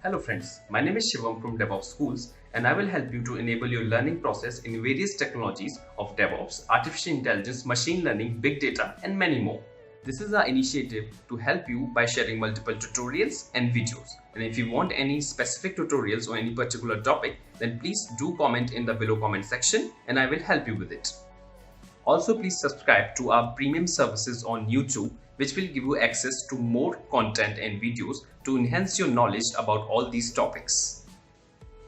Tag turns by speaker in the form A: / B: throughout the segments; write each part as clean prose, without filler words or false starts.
A: Hello friends, my name is Shivam from DevOps Schools and I will help you to enable your learning process in various technologies of DevOps, artificial intelligence, machine learning, big data and many more. This is our initiative to help you by sharing multiple tutorials and videos. And if you want any specific tutorials on any particular topic, then please do comment in the below comment section and I will help you with it. Also, please subscribe to our premium services on YouTube, which will give you access to more content and videos to enhance your knowledge about all these topics.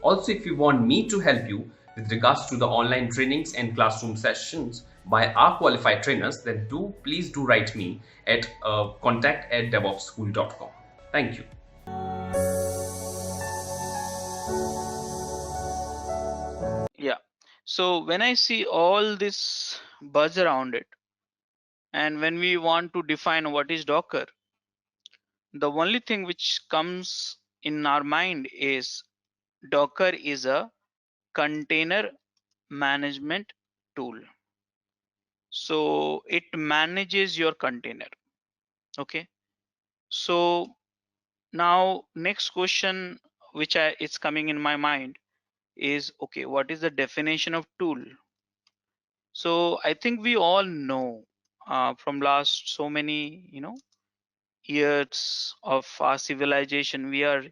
A: Also, if you want me to help you with regards to the online trainings and classroom sessions by our qualified trainers, then please do write me at contact@devopsschool.com. Thank you.
B: Yeah. So when I see all this buzz around it, and when we want to define what is Docker, the only thing which comes in our mind is Docker is a container management tool. So it manages your container. Okay. So now next question which it's coming in my mind is, okay, what is the definition of tool? So I think we all know from last so many years of our civilization, we are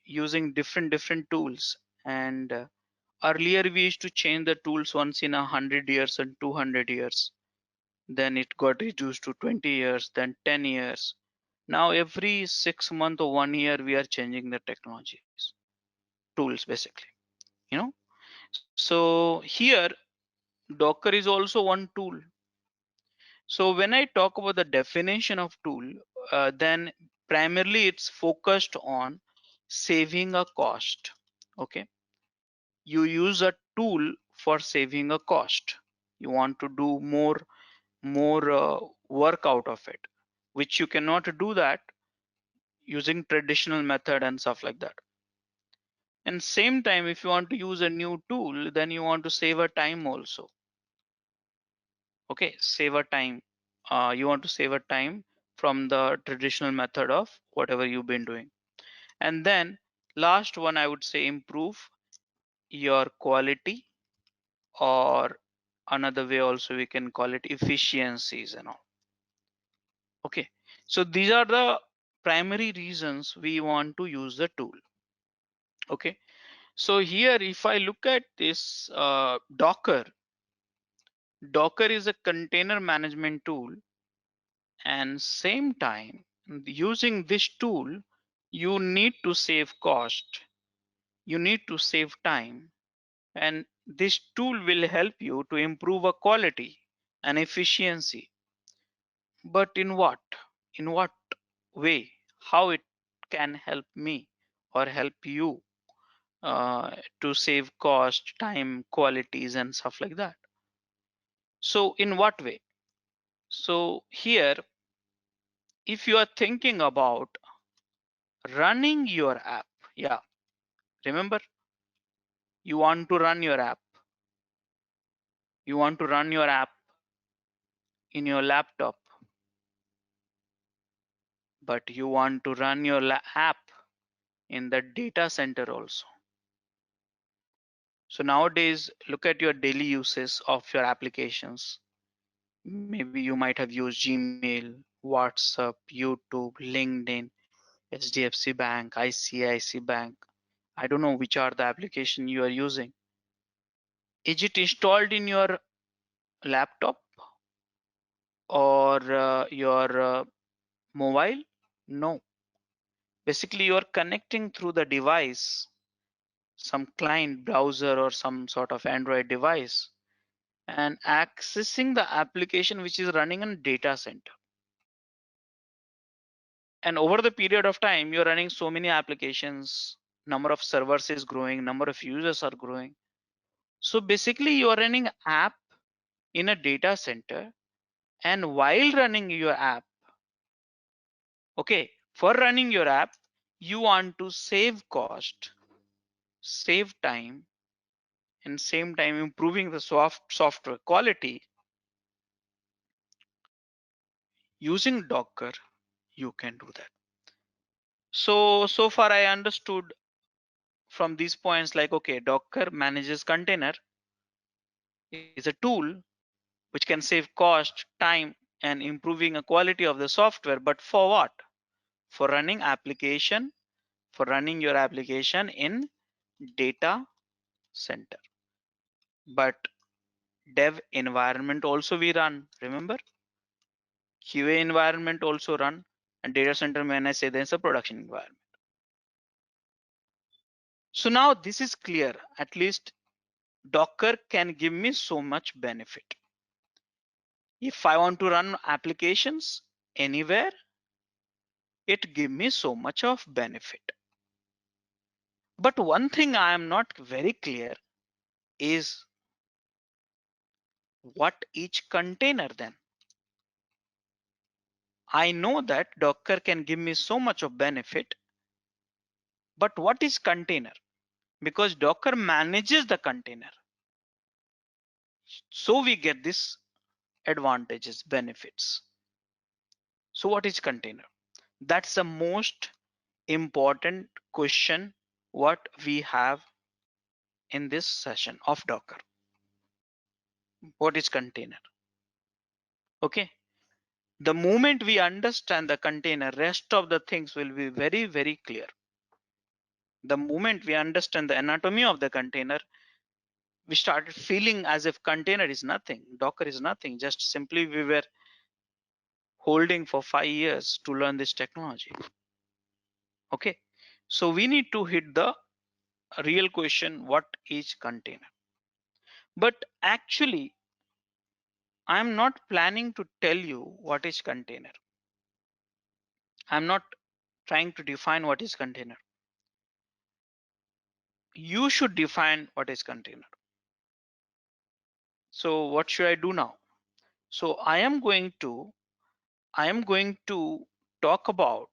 B: using different tools. And earlier we used to change the tools once in 100 years and 200 years. Then it got reduced to 20 years, then 10 years. Now every 6 months or 1 year we are changing the technologies, tools basically. You know, so here Docker is also one tool. So when I talk about the definition of tool, then primarily it's focused on saving a cost. Okay, you use a tool for saving a cost. You want to do more work out of it, which you cannot do that using traditional method and stuff like that. And same time, if you want to use a new tool, then you want to save a time also. Okay, save a time. You want to save a time from the traditional method of whatever you've been doing. And then last one, I would say improve your quality, or another way also we can call it efficiencies and all. Okay, so these are the primary reasons we want to use the tool. Okay, so here if I look at this Docker is a container management tool, and same time using this tool you need to save cost, you need to save time, and this tool will help you to improve a quality and efficiency. But in what way, how it can help me or help you to save cost, time, qualities and stuff like that? So in what way? So here, if you are thinking about running your app, yeah, remember, you want to run your app, you want to run your app in your laptop, but you want to run your app in the data center also. So nowadays, look at your daily uses of your applications. Maybe you might have used Gmail, WhatsApp, YouTube, LinkedIn, HDFC Bank, ICICI Bank. I don't know which are the application you are using. Is it installed in your laptop or your mobile? No. Basically, you are connecting through the device, some client browser or some sort of Android device, and accessing the application which is running in data center. And over the period of time, you're running so many applications, number of servers is growing, number of users are growing. So basically you are running app in a data center, and while running your app, okay, for running your app, you want to save cost, save time, and same time improving the software quality. Using Docker, you can do that. So far I understood from these points, like, okay, Docker manages container is a tool which can save cost, time, and improving the quality of the software. But for what? For running application, for running your application in data center. But dev environment also we run, remember? QA environment also run, and data center, when I say there's a production environment. So now this is clear. At least Docker can give me so much benefit. If I want to run applications anywhere, it give me so much of benefit. But one thing I am not very clear is what each container then. I know that Docker can give me so much of benefit, but what is container? Because Docker manages the container. So we get this advantages, benefits. So what is container? That's the most important question what we have in this session of Docker. What is container? Okay. The moment we understand the container, rest of the things will be very, very clear. The moment we understand the anatomy of the container, we started feeling as if container is nothing, Docker is nothing, just simply we were holding for 5 years to learn this technology. Okay, so we need to hit the real question, what is container? But actually, I'm not planning to tell you what is container. I'm not trying to define what is container. You should define what is container. So what should I do now? So I am going to talk about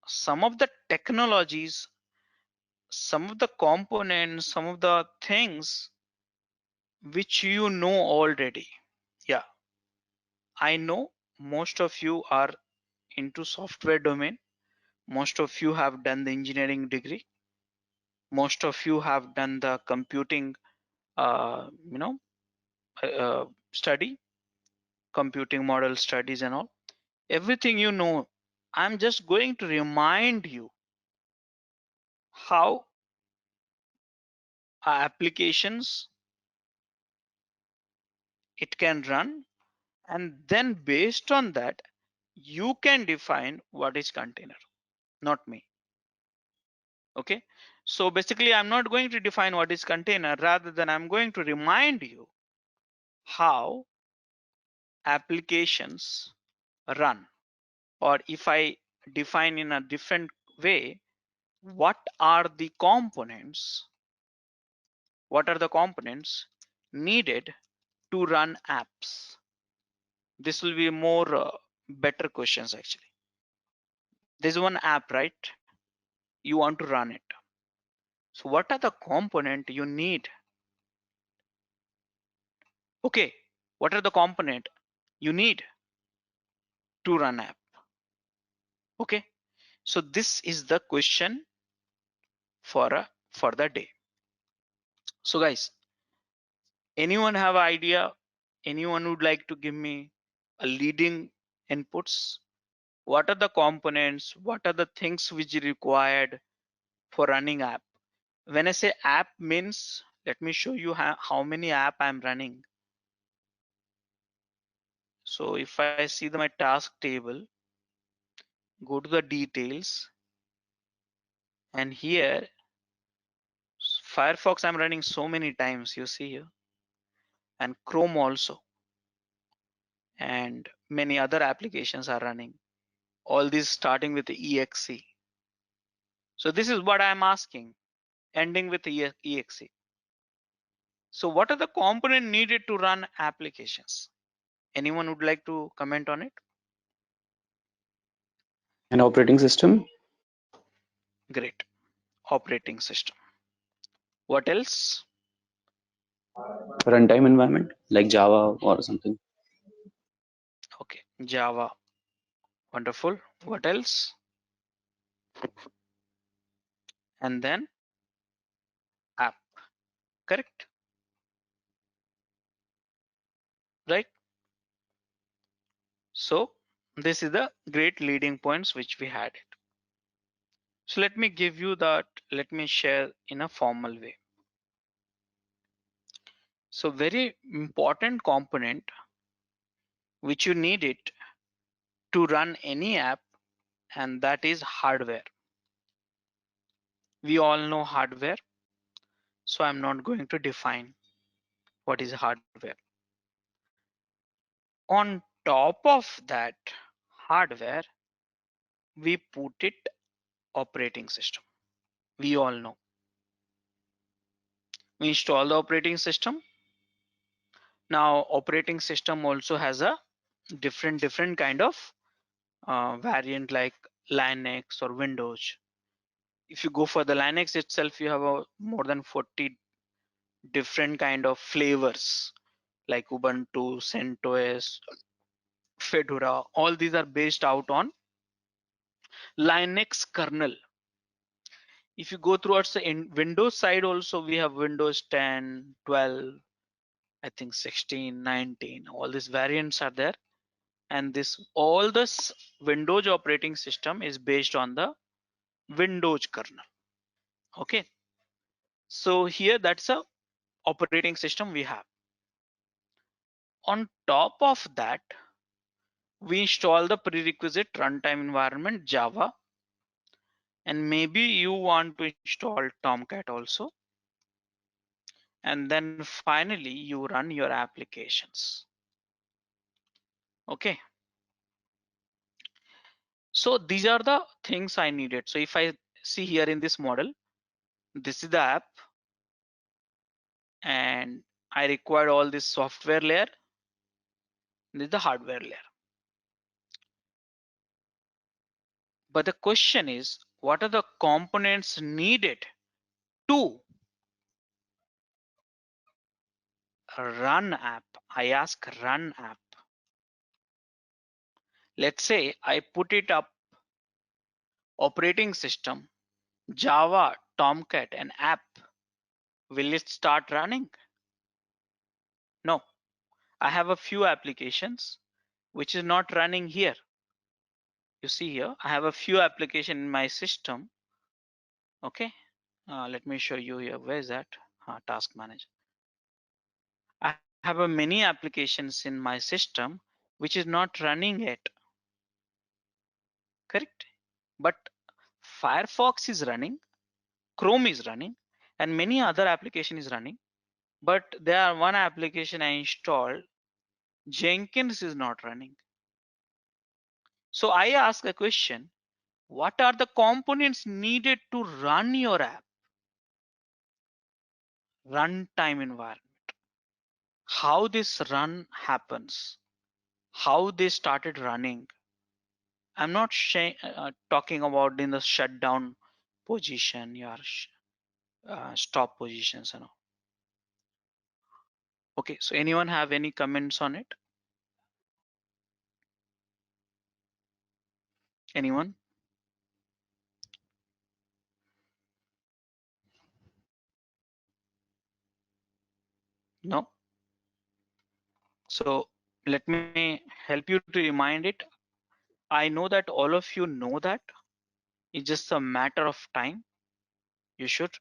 B: some of the technologies, some of the components, some of the things which you know already. Yeah, I know most of you are into software domain. Most of you have done the engineering degree. Most of you have done the computing, you know, study, computing model studies and all. Everything you know. I'm just going to remind you how applications it can run, and then based on that you can define what is container, not me. Okay, so basically I'm not going to define what is container, rather than I'm going to remind you how applications run, or if I define in a different way, what are the components, what are the components needed to run apps. This will be more better questions. Actually, there's one app, right? You want to run it. So what are the component you need? Okay, what are the component you need to run app? Okay, so this is the question for the day. So guys, anyone have an idea? Anyone would like to give me a leading inputs? What are the components? What are the things which are required for running app? When I say app means, let me show you how many app I'm running. So if I see my task table, go to the details, and here Firefox I'm running so many times, you see here, and Chrome also, and many other applications are running. All these starting with the exe. So this is what I'm asking, ending with the exe. So what are the components needed to run applications? Anyone would like to comment on it?
C: An operating system.
B: Great. Operating system. What else?
C: Runtime environment like Java or something.
B: Okay, Java. Wonderful. What else? and then app, correct? Right? So this is the great leading points which we had it. So let me give you that, let me share in a formal way. So very important component which you need it to run any app, and that is hardware. We all know hardware, so I'm not going to define what is hardware. On top of that hardware, we put it operating system. We all know. We install the operating system. Now operating system also has a different kind of variant like Linux or Windows. If you go for the Linux itself, you have a more than 40 different kind of flavors like Ubuntu, CentOS, Fedora. All these are based out on Linux kernel. If you go towards the Windows side also, we have Windows 10, 12, I think 16, 19, all these variants are there. And this all this Windows operating system is based on the Windows kernel. Okay. So here that's a operating system we have. On top of that, we install the prerequisite runtime environment Java, and maybe you want to install Tomcat also. And then finally you run your applications. Okay. So these are the things I needed. So if I see here in this model, this is the app, and I required all this software layer. This is the hardware layer. But the question is, what are the components needed to run app? I ask run app. Let's say I put it up operating system, Java, Tomcat, and app. Will it start running? No. I have a few applications which is not running here. You see here, I have a few applications in my system. Okay. Let me show you here. Where is that? Task manager. I have a many applications in my system which is not running yet. Correct? But Firefox is running, Chrome is running, and many other application is running. But there are one application I installed, Jenkins is not running. So I ask a question, what are the components needed to run your app? Runtime environment. How this run happens, how they started running. I'm not talking about in the shutdown position, your stop positions and all. Okay, so anyone have any comments on it? Anyone? No? So let me help you to remind it. I know that all of you know that. It's just a matter of time. You should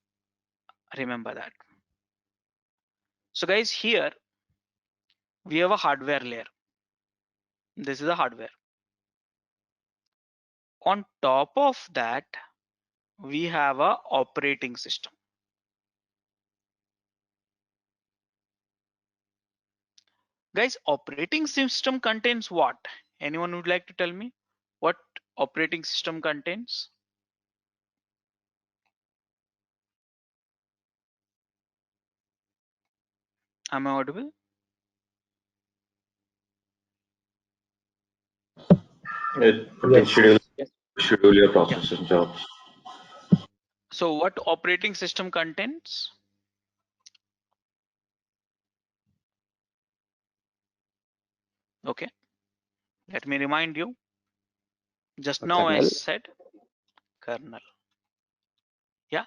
B: remember that. So guys, here we have a hardware layer. This is a hardware. On top of that, we have a operating system. Guys, operating system contains what? Anyone would like to tell me what operating system contains? Am I audible?
D: It can
C: Yes.
D: schedule your
B: Yeah.
D: process and jobs.
B: So what operating system contains? Okay. Let me remind you. Just
C: A
B: now I
C: kernel.
B: said Kernel. Yeah.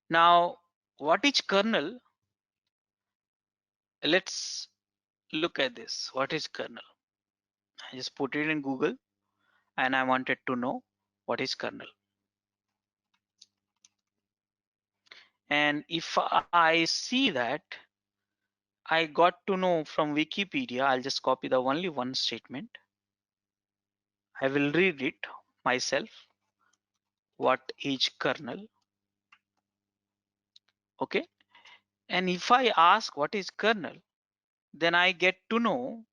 B: Now, what is kernel? Let's look at this. What is kernel? I just put it in Google and I wanted to know what is kernel. And if I see that, I got to know from Wikipedia, I'll just copy the only one statement. I will read it myself. What is kernel? Okay. And if I ask what is kernel, then I get to know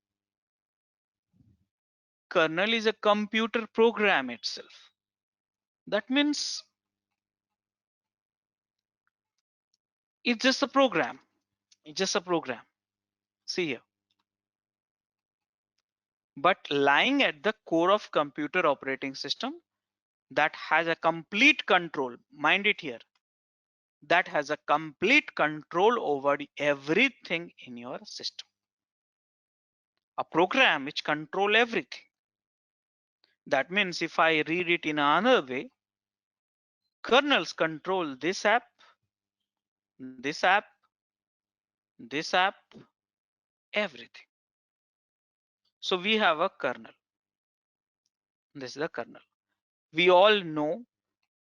B: kernel is a computer program itself. That means it's just a program. It's just a program. See here. But lying at the core of computer operating system that has a complete control, mind it here, that has a complete control over everything in your system. A program which control everything. That means if I read it in another way, kernels control this app, this app, this app, everything. So we have a kernel. This is the kernel. We all know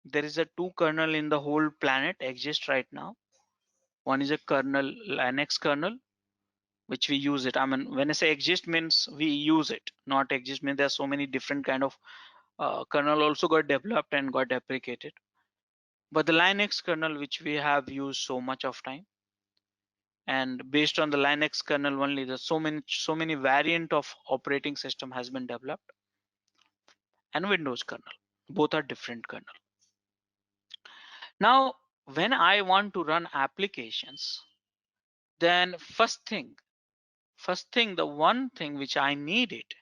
B: there is a two kernel in the whole planet exist right now. One is a kernel, Linux kernel, which we use it. I mean, when I say exist means we use it, not exist means there are so many different kind of kernel also got developed and got deprecated. But the Linux kernel, which we have used so much of time, and based on the Linux kernel only, there's so many variant of operating system has been developed, and Windows kernel. Both are different kernel. Now, when I want to run applications, then first thing, the one thing which I need it,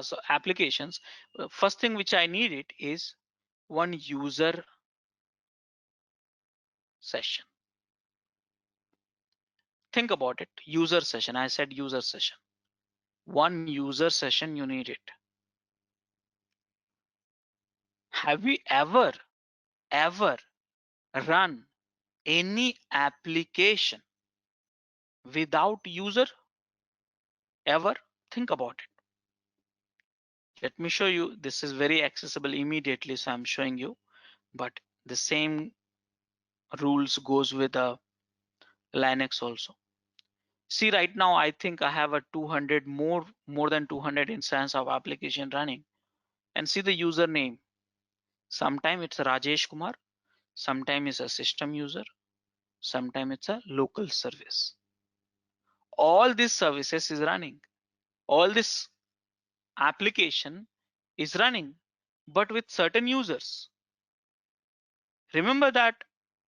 B: so applications, first thing which I need it is one user session. Think about it, user session. I said user session. One user session, you need it. Have we ever run any application without user? Ever? Think about it. Let me show you. This is very accessible immediately, so I'm showing you. But the same rules goes with Linux also. See, right now I think I have a 200 more than 200 instance of application running. And see the username. Sometime it's Rajesh Kumar, sometime it's a system user, sometime it's a local service. All these services is running. All this application is running, but with certain users. Remember that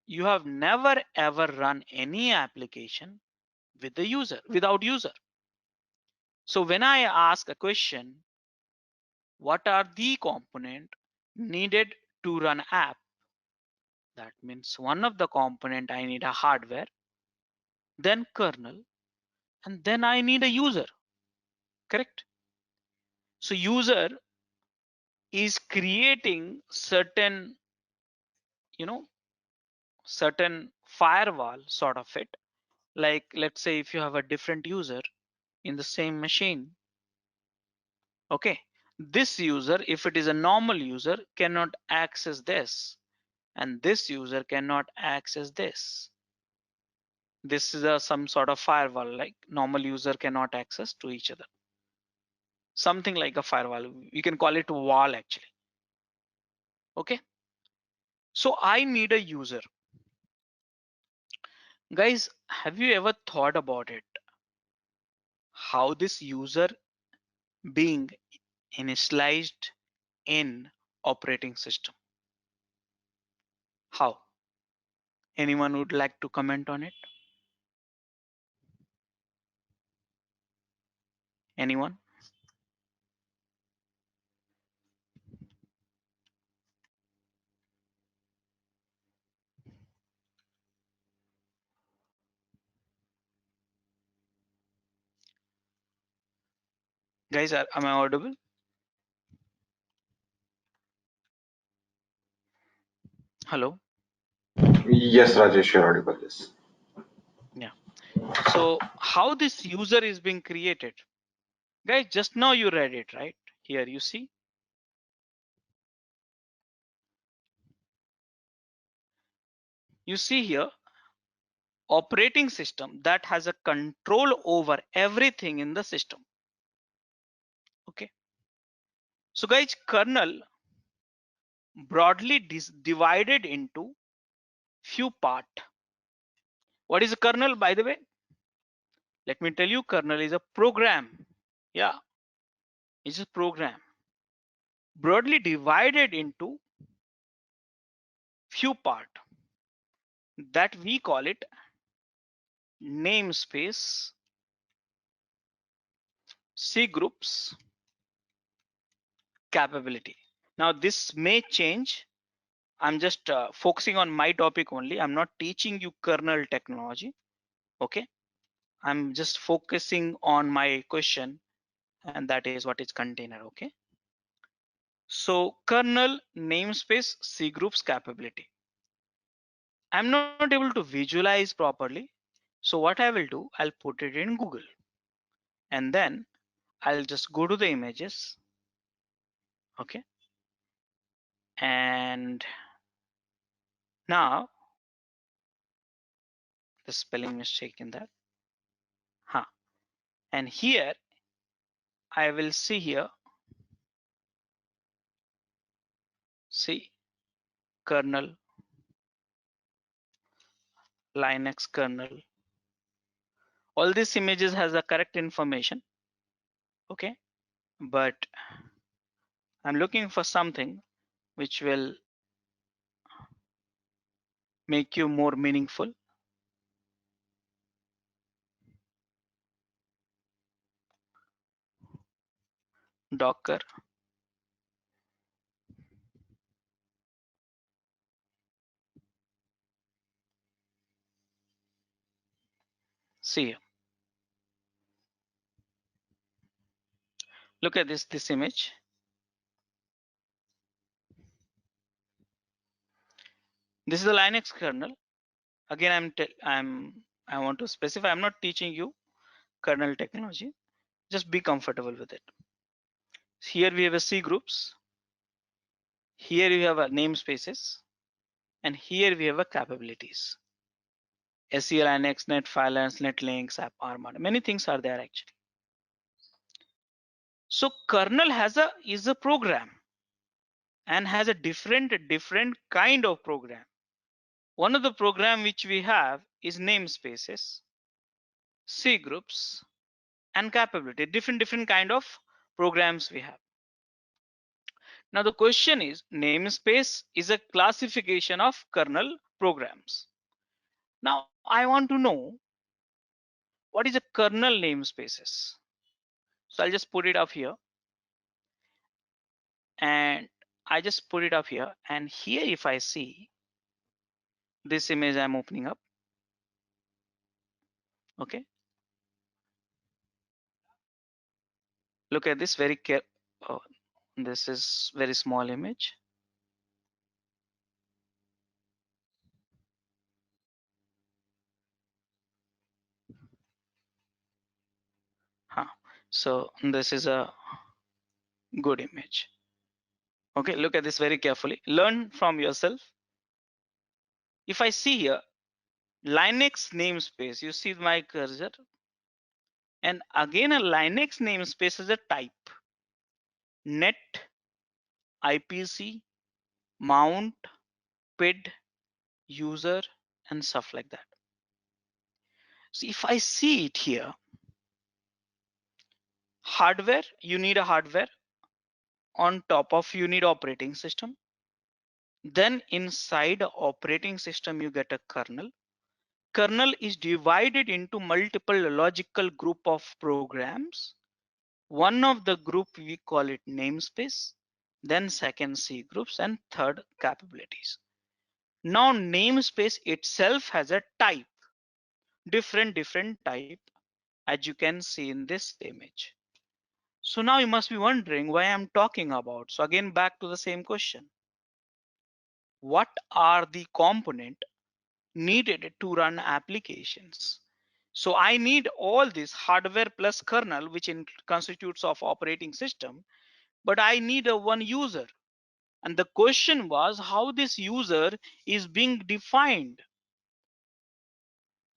B: you have never ever run any application with the user, without user. So when I ask a question, what are the component needed to run app? That means one of the component I need a hardware, then kernel, and then I need a user, correct? So user is creating certain, you know, certain firewall sort of it. Like let's say if you have a different user in the same machine, okay, this user, if it is a normal user, cannot access this, and this user cannot access this. This is some sort of firewall, like normal user cannot access to each other. Something like a firewall. You can call it wall actually. Okay. So I need a user. Guys, have you ever thought about it? How this user being initialized in operating system? How? Anyone would like to comment on it? Anyone? Guys, am I audible? Hello.
D: Yes, Rajesh, you're audible. Yes.
B: Yeah. So how this user is being created? Guys, just now you read it, right? Here you see. You see here, operating system that has a control over everything in the system. Okay. So guys, kernel broadly divided into few part. What is a kernel, by the way? Let me tell you, kernel is a program. Yeah, it's a program broadly divided into few part that we call it namespace, C groups, capability. Now this may change. I'm just focusing on my topic only. I'm not teaching you kernel technology. Okay. I'm just focusing on my question, and that is what is container. Okay. So kernel namespace C groups capability. I'm not able to visualize properly. So what I will do, I'll put it in Google, and then I'll just go to the images. Okay. And now the spelling mistake in that. Huh. And here I will see here, see kernel, Linux kernel. All these images has the correct information. Okay. But I'm looking for something which will make you more meaningful. Docker. See here. Look at this image. This is the Linux kernel. Again, I want to specify, I'm not teaching you kernel technology. Just be comfortable with it. Here we have a C groups. Here we have a namespaces, and here we have a capabilities. SEL, Linux, Net Filers, Netlinks, App Armada. Many things are there actually. So kernel is a program and has a different kind of program. One of the program which we have is namespaces, C groups, and capability. Different kind of programs we have. Now the question is, namespace is a classification of kernel programs. Now I want to know what is a kernel namespaces. So I'll just put it up here, and I just put it up here, and here if I see this image I'm opening up. Okay, look at this very care. Oh, this is very small image. Huh. So this is a good image. Okay, look at this very carefully. Learn from yourself. If I see here Linux namespace, you see my cursor, and again a Linux namespace is a type: net, IPC, mount, PID, user, and stuff like that. So if I see it here, hardware, you need a hardware. On top of you need operating system. Then inside operating system you get a kernel. Kernel is divided into multiple logical group of programs. One of the group we call it namespace, then second C groups, and third capabilities. Now namespace itself has a type, different type, as you can see in this image. So now you must be wondering why I'm talking about. So again, back to the same question. what are the component needed to run applications. So I need all this hardware plus kernel, which constitutes of operating system, but I need a one user. And the question was how this user is being defined.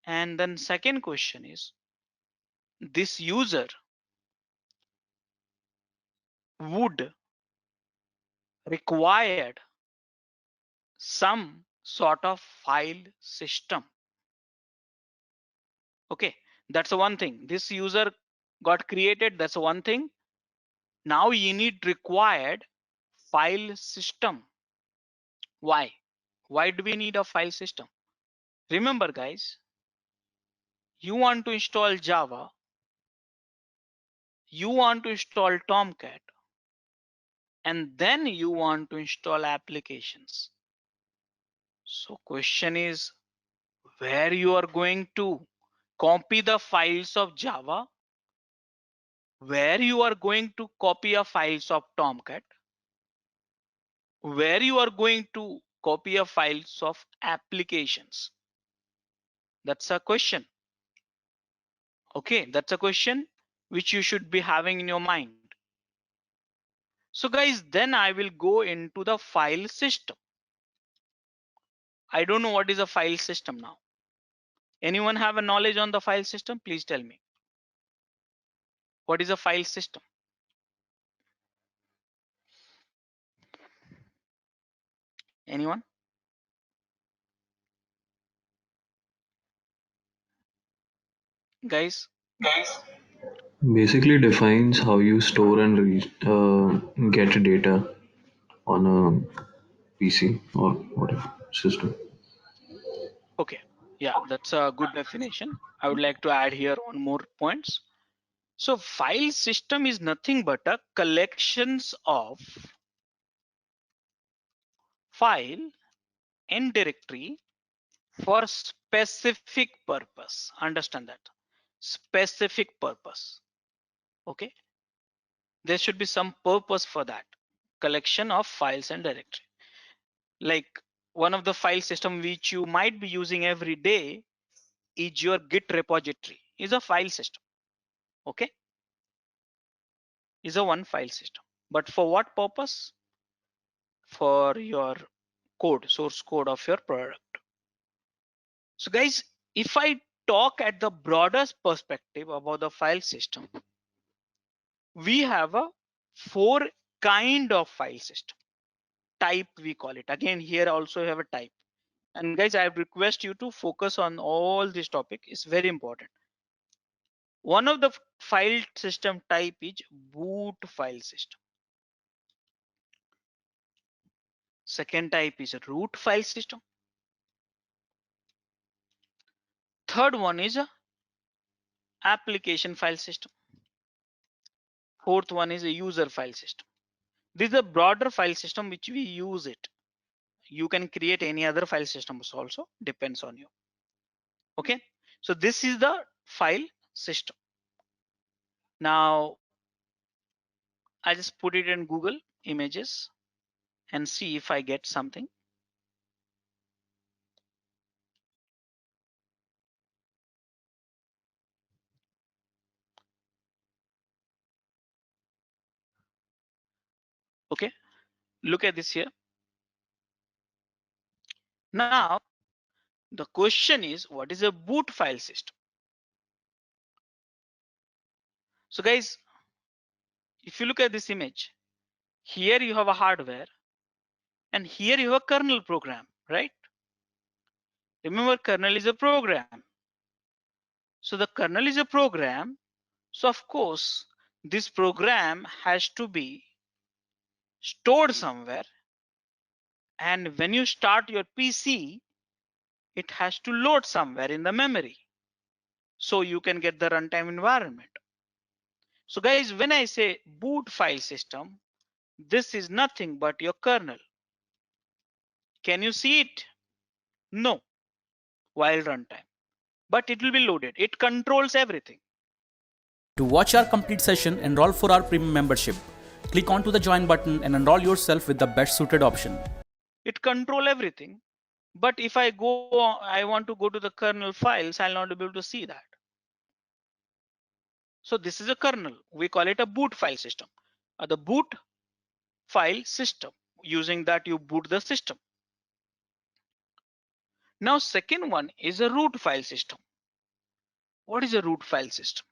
B: And then second question is, this user would require some sort of file system. Okay, that's the one thing. This user got created, that's one thing. Now you need required file system. Why? Why do we need a file system? Remember guys, you want to install Java, you want to install Tomcat, and then you want to install applications. So question is, where you are going to copy the files of Java, where you are going to copy a files of Tomcat, where you are going to copy a files of applications. That's a question. Okay, that's a question which you should be having in your mind. So guys, then I will go into the file system. I don't know what is a file system now. Anyone have a knowledge on the file system? Please tell me. What is a file system? Anyone? Guys?
E: Basically defines how you store and get data on a PC or whatever system.
B: Okay, yeah, that's a good definition. I would like to add here one more points. So file system is nothing but a collections of file and directory for specific purpose. Understand that. Specific purpose. Okay. There should be some purpose for that. Collection of files and directory. Like one of the file system which you might be using every day is your Git repository. Is a file system. Okay. Is a one file system. But for what purpose? For your code, source code of your product. So guys, if I talk at the broadest perspective about the file system, we have a four kind of file system. Type we call it. Again, here also have a type. And guys, I request you to focus on all this topic. It's very important. One of the file system type is boot file system. Second type is a root file system. Third one is a application file system. Fourth one is a user file system. This is a broader file system which we use it. You can create any other file systems also, depends on you. Okay, so this is the file system. Now I just put it in Google Images and see if I get something. Okay, look at this here. Now the question is, what is a boot file system? So guys, if you look at this image, here you have a hardware and here you have a kernel program, right? Remember, kernel is a program. So the kernel is a program. So of course, this program has to be stored somewhere. And when you start your PC, it has to load somewhere in the memory. So you can get the runtime environment. So guys, when I say boot file system, this is nothing but your kernel. Can you see it? No, while runtime. But it will be loaded. It controls everything.
F: To watch our complete session, enroll for our premium membership. Click onto the join button and enroll yourself with the best suited option.
B: it control everything. But if I want to go to the kernel files, I'll not be able to see that. So this is a kernel. We call it a boot file system. The boot file system. Using that, you boot the system. Now, second one is a root file system. What is a root file system?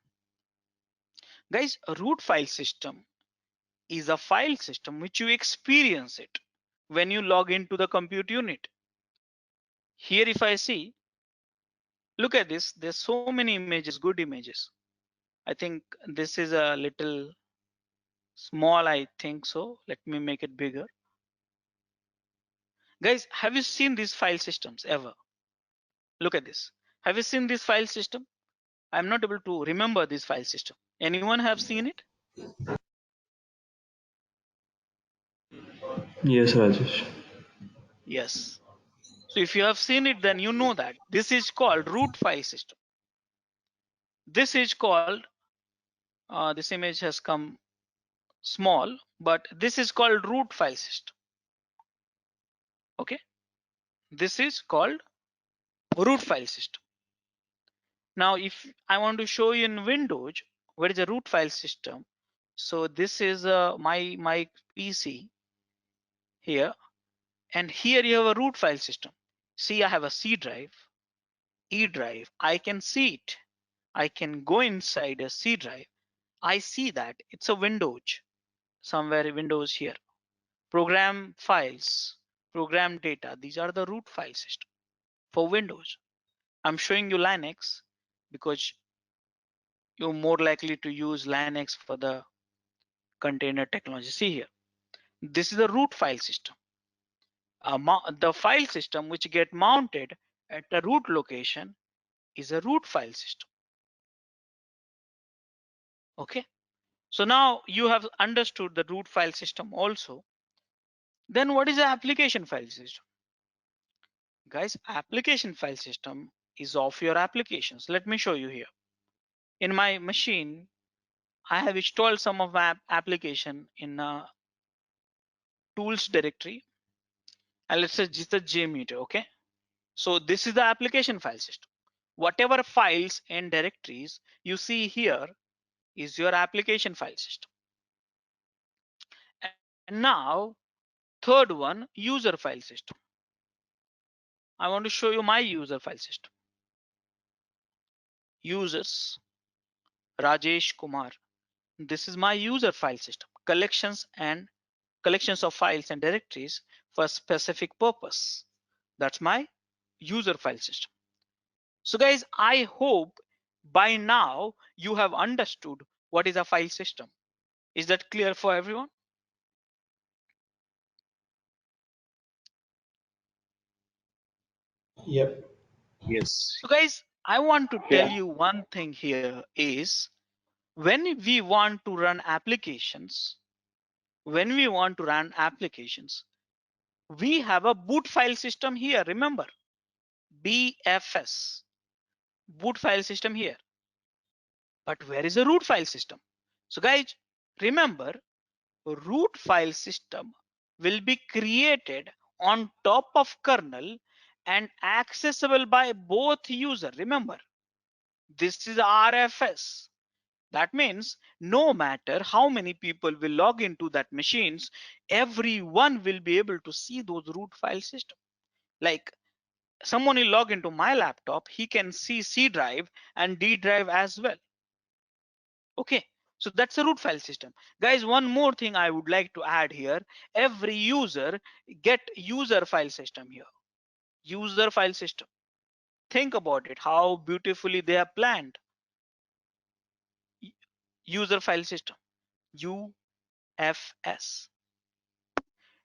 B: Guys, a root file system is a file system which you experience it when you log into the compute unit. Here, if I see, look at this, there's so many images, good images. I think this is a little small, I think so. Let me make it bigger. Guys, have you seen these file systems ever? Look at this. Have you seen this file system? I'm not able to remember this file system. Anyone have seen it?
E: Yes, Rajesh.
B: Yes. So if you have seen it, then you know that this is called root file system. This is called, this image has come small, but this is called root file system. Okay. This is called root file system. Now, if I want to show you in Windows, where is the root file system? So this is my PC here, and here you have a root file system. See, I have a C drive, E drive. I can see it. I can go inside a C drive. I see that it's a Windows, somewhere Windows here. Program files, program data. These are the root file system for Windows. I'm showing you Linux because you're more likely to use Linux for the container technology. See here, this is the root file system. The file system which get mounted at the root location is a root file system. Okay, so now you have understood the root file system also. Then what is the application file system? Guys, application file system is of your applications. Let me show you here. In my machine, I have installed some of my application in a tools directory, and let's say just a JMeter. Okay, so this is the application file system. Whatever files and directories you see here is your application file system. And now, third one, user file system. I want to show you my user file system. Users, Rajesh Kumar. This is my user file system. Collections of files and directories for a specific purpose. That's my user file system. So guys, I hope by now you have understood what is a file system. Is that clear for everyone?
G: Yep.
C: Yes.
B: So guys, I want to tell
D: Yeah.
B: you one thing here is when we want to run applications, we have a boot file system here. Remember, BFS, boot file system here. But where is the root file system? So guys, remember, root file system will be created on top of kernel and accessible by both user. Remember, this is RFS. That means no matter how many people will log into that machines, everyone will be able to see those root file system. Like someone will log into my laptop, he can see C drive and D drive as well. Okay, so that's a root file system. Guys, one more thing I would like to add here. Every user get user file system here. User file system. Think about it, how beautifully they are planned. User file system, UFS.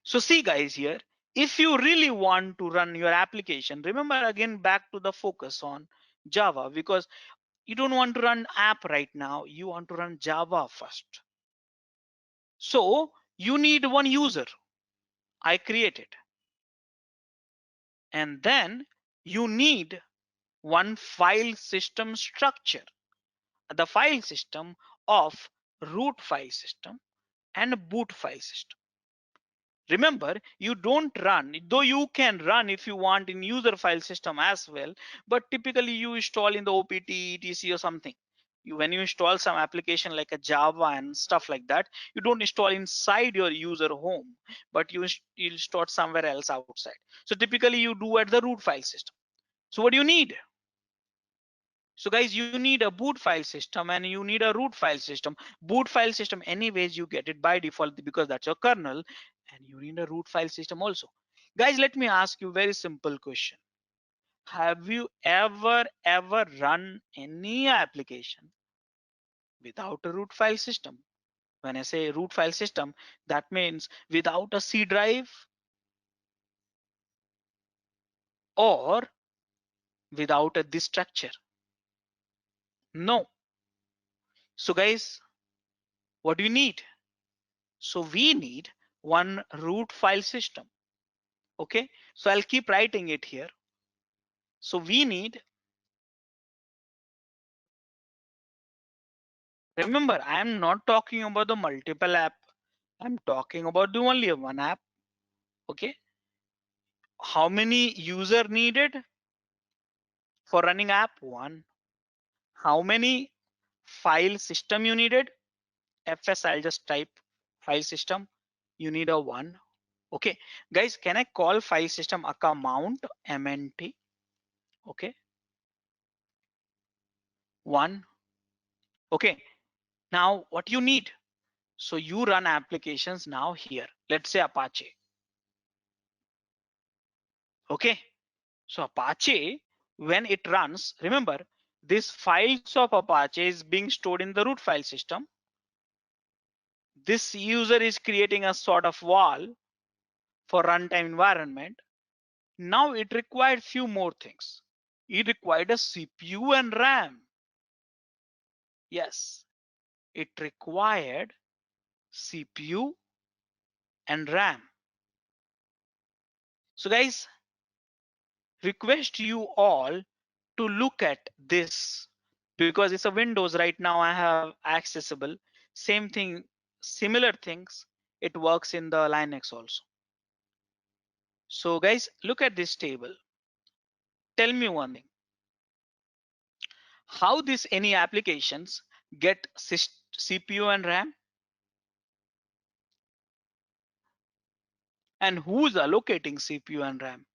B: So see guys here, if you really want to run your application, remember again back to the focus on Java, because you don't want to run app right now, you want to run Java first. So you need one user, I created. And then you need one file system structure, the file system of root file system and boot file system. Remember, you don't run, though you can run if you want in user file system as well, but typically you install in the OPT, etc or something. When you install some application like a Java and stuff like that, you don't install inside your user home, but you install somewhere else outside. So typically you do at the root file system. So what do you need? So guys, you need a boot file system and you need a root file system. Boot file system, anyways, you get it by default because that's your kernel, and you need a root file system also. Guys, let me ask you a very simple question. Have you ever run any application without a root file system? When I say root file system, that means without a C drive or without a this structure. No. So guys, what do you need? So we need one root file system. Okay, so I'll keep writing it here. So we need, remember, I'm not talking about the multiple app, I'm talking about the only one app. Okay, how many user needed for running app? One. How many file system you needed? FS, I'll just type file system, you need a one. Okay guys, can I call file system account mnt? Okay, one. Okay, now what you need? So you run applications now here, let's say Apache. Okay, so Apache, when it runs, remember, this files of Apache is being stored in the root file system. This user is creating a sort of wall for runtime environment. Now it required few more things. It required a CPU and RAM. Yes, it required CPU and RAM. So guys, request you all to look at this because it's a Windows right now I have accessible. Same thing, similar things, it works in the Linux also. So guys, look at this table. Tell me one thing. How this any applications get CPU and RAM? And who's allocating CPU and RAM?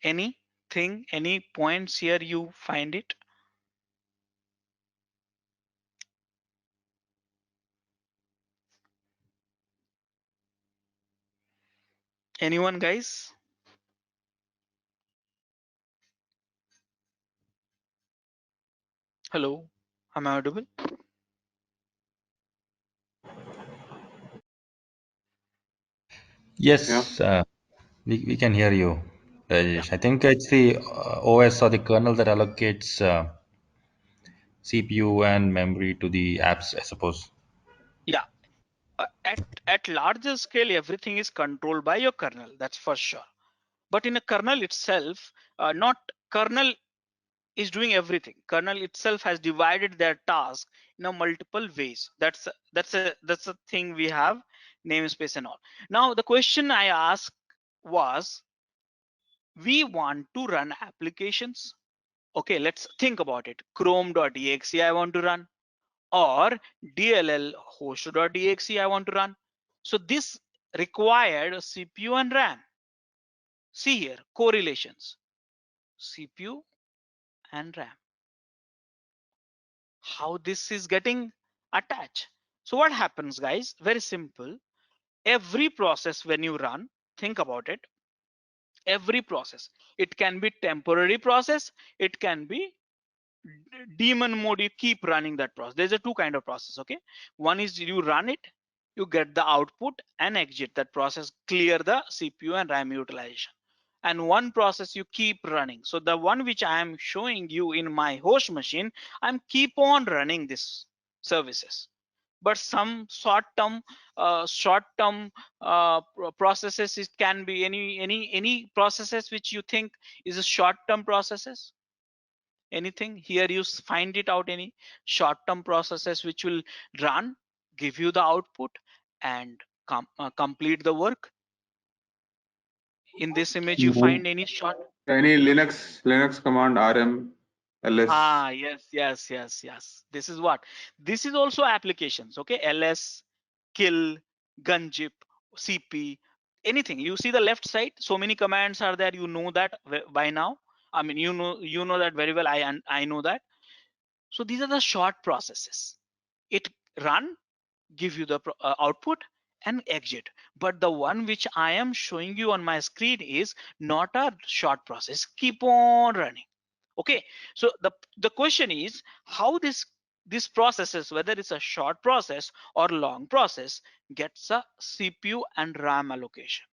B: Anything, any points here you find it? Anyone guys? Hello, am I audible?
D: Yeah.
G: Yes, we can hear you,
B: Yeah,
G: Rajesh. I think it's the OS or the kernel that allocates CPU and memory to the apps, I suppose.
B: yeah. At larger scale, everything is controlled by your kernel, that's for sure. But in a kernel itself, not kernel is doing everything. Kernel itself has divided their task in a multiple ways. That's a thing we have, namespace and all. Now the question I asked was, we want to run applications. Okay, let's think about it. Chrome.exe I want to run, or DLL host.exe I want to run. So this required CPU and RAM. See here, correlations, CPU and RAM. How this is getting attached. So what happens guys? Very simple. Every process when you run, think about it. Every process, it can be temporary process, it can be daemon mode, you keep running that process. There's a two kind of process. Okay, one is you run it, you get the output and exit that process, clear the CPU and RAM utilization. And one process you keep running. So the one which I am showing you in my host machine, I'm keep on running this services. But some short-term processes, it can be any processes which you think is a short-term processes. Anything here? You find it out? Any short-term processes which will run, give you the output, and complete the work? In this image, you
C: No.
B: find any short?
D: Any Linux command rm ls.
B: Ah, yes. This is what? This is also applications. Okay, ls, kill, gunzip, cp, anything. You see the left side, so many commands are there. You know that by now. I mean, you know that very well. I know that. So these are the short processes. It run, give you the output, and exit. But the one which I am showing you on my screen is not a short process. Keep on running. Okay, so the question is how this processes, whether it's a short process or long process, gets a CPU and RAM allocation.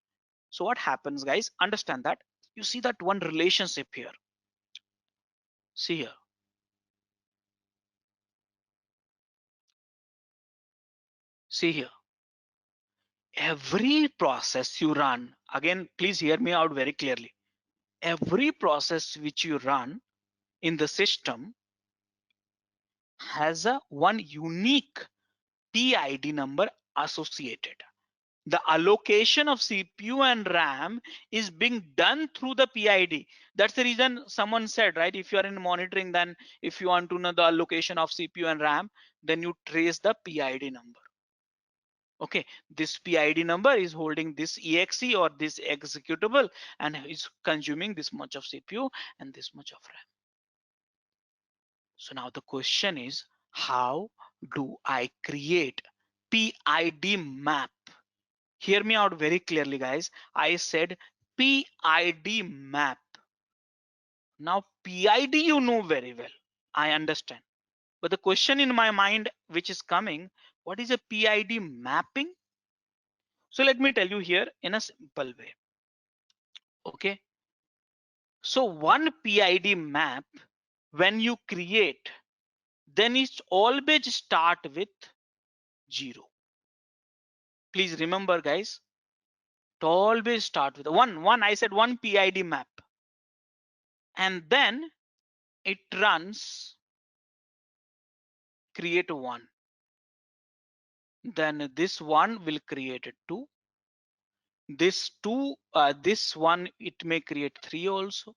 B: So what happens, guys? Understand that. You see that one relationship here. See here. See here. Every process you run, again, please hear me out very clearly. Every process which you run in the system has a one unique PID number associated. The allocation of CPU and RAM is being done through the PID. That's the reason someone said, right? If you are in monitoring, then if you want to know the allocation of CPU and RAM, then you trace the PID number. Okay, this PID number is holding this exe or this executable and is consuming this much of CPU and this much of RAM. So now the question is, how do I create PID map? Hear me out very clearly, guys. I said PID map. Now PID you know very well. I understand. But the question in my mind which is coming, what is a PID mapping? So let me tell you here in a simple way. Okay. So one PID map, when you create, then it always start with 0. Please remember, guys, to always start with one. I said one PID map. And then it runs create 1. Then this one will create a 2. This 2, this one, it may create 3 also.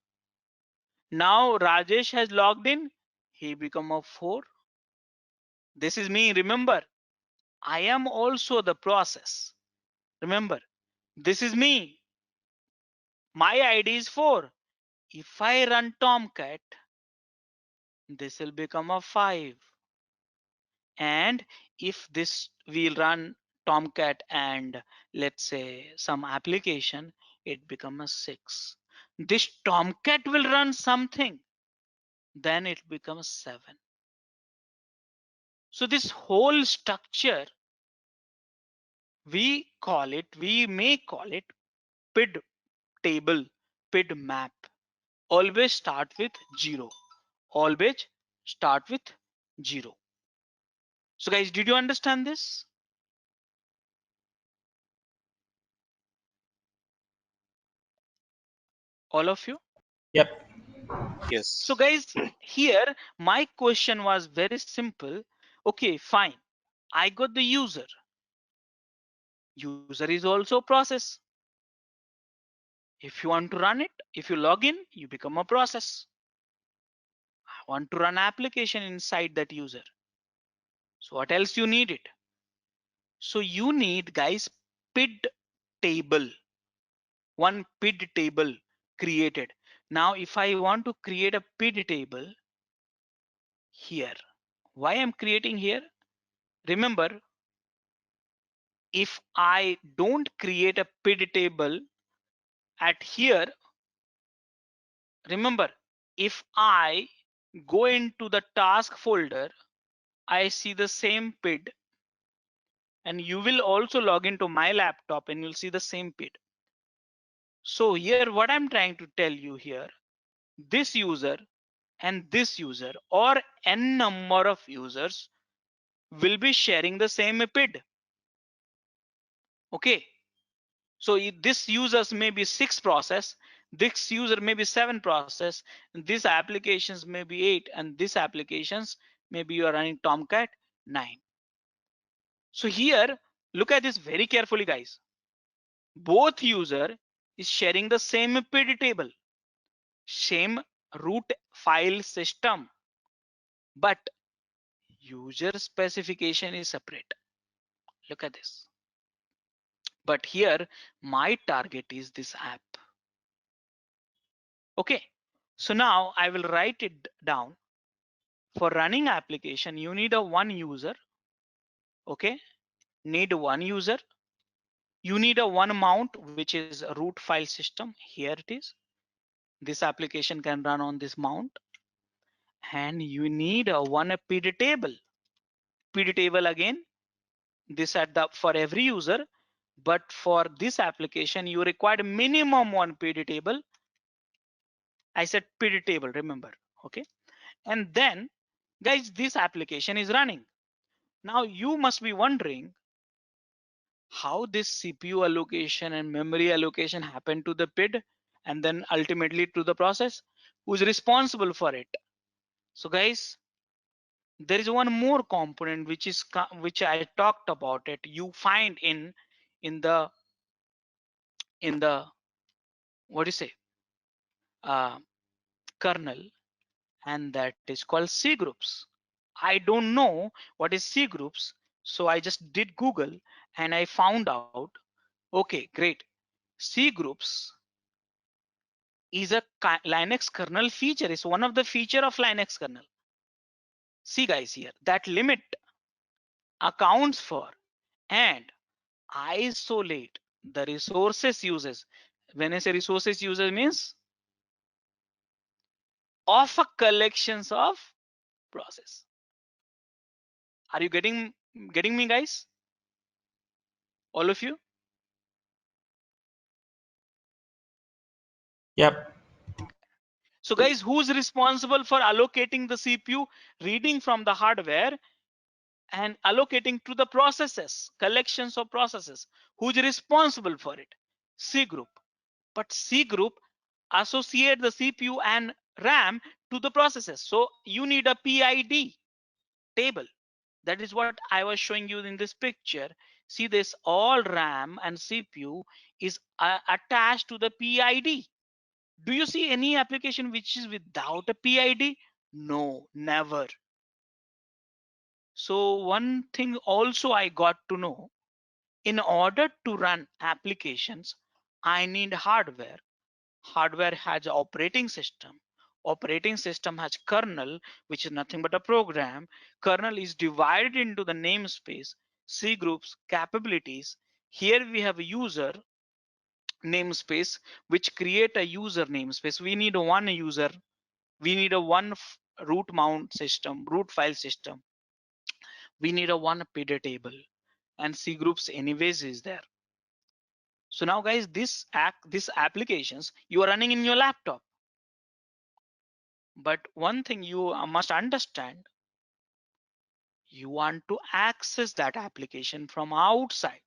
B: Now Rajesh has logged in. He become a 4. This is me. Remember, I am also the process. Remember, this is me. My ID is 4. If I run Tomcat, this will become a 5. And if this will run Tomcat and let's say some application, it becomes a 6. This Tomcat will run something, then it becomes 7. So this whole structure, we may call it PID table, PID map. Always start with 0. Always start with 0. So guys, did you understand this? All of you?
G: Yep.
B: So
H: Yes.
B: guys, here my question was very simple. Okay, fine. I got the user. User is also a process. If you want to run it, if you log in, you become a process. I want to run application inside that user. So what else you need it? So you need, guys, PID table. One PID table created. Now, if I want to create a PID table here, why I'm creating here? Remember, if I don't create a PID table at here, remember, if I go into the task folder, I see the same PID, and you will also log into my laptop and you'll see the same PID. So here, what I'm trying to tell you here, this user and this user or n number of users will be sharing the same PID. Okay. So this users may be 6 process, This user may be 7 process, and these applications may be 8, and these applications maybe you are running Tomcat 9. So here, look at this very carefully, guys. Both user is sharing the same PD table, same root file system, but user specification is separate. Look at this. But here, my target is this app. Okay, so now I will write it down. For running application, you need a one user. Okay, need one user. You need a one mount, which is a root file system. Here it is. This application can run on this mount. And you need a one PD table. PD table again, this at the for every user, but for this application, you require minimum one PD table. I said PD table, remember, okay? And then, guys, this application is running. Now you must be wondering how this CPU allocation and memory allocation happen to the PID and then ultimately to the process. Who's responsible for it? So guys, there is one more component which I talked about it. You find in the what do you say kernel, and that is called C groups. I don't know what is C groups, so I just did Google and I found out. Okay, great. C groups is a Linux kernel feature. It's one of the feature of Linux kernel. See guys here, that limit accounts for and isolate the resources uses. When I say resources uses means of a collections of process. Are you getting me, guys? All of you?
G: Yep.
B: So guys, who's responsible for allocating the CPU, reading from the hardware and allocating to the processes, collections of processes? Who's responsible for it? C group. But C group associate the CPU and RAM to the processes. So you need a PID table. That is what I was showing you in this picture. See this, all RAM and CPU is attached to the PID. Do you see any application which is without a PID? No, never. So one thing also I got to know, in order to run applications, I need hardware. Hardware has an operating system. Operating system has kernel, which is nothing but a program. Kernel is divided into the namespace, C groups, capabilities. Here we have a user namespace, which create a user namespace. We need one user. We need a one root mount system, root file system. We need a one PD table, and C groups anyways is there. So now guys, these applications you are running in your laptop. But one thing you must understand, you want to access that application from outside.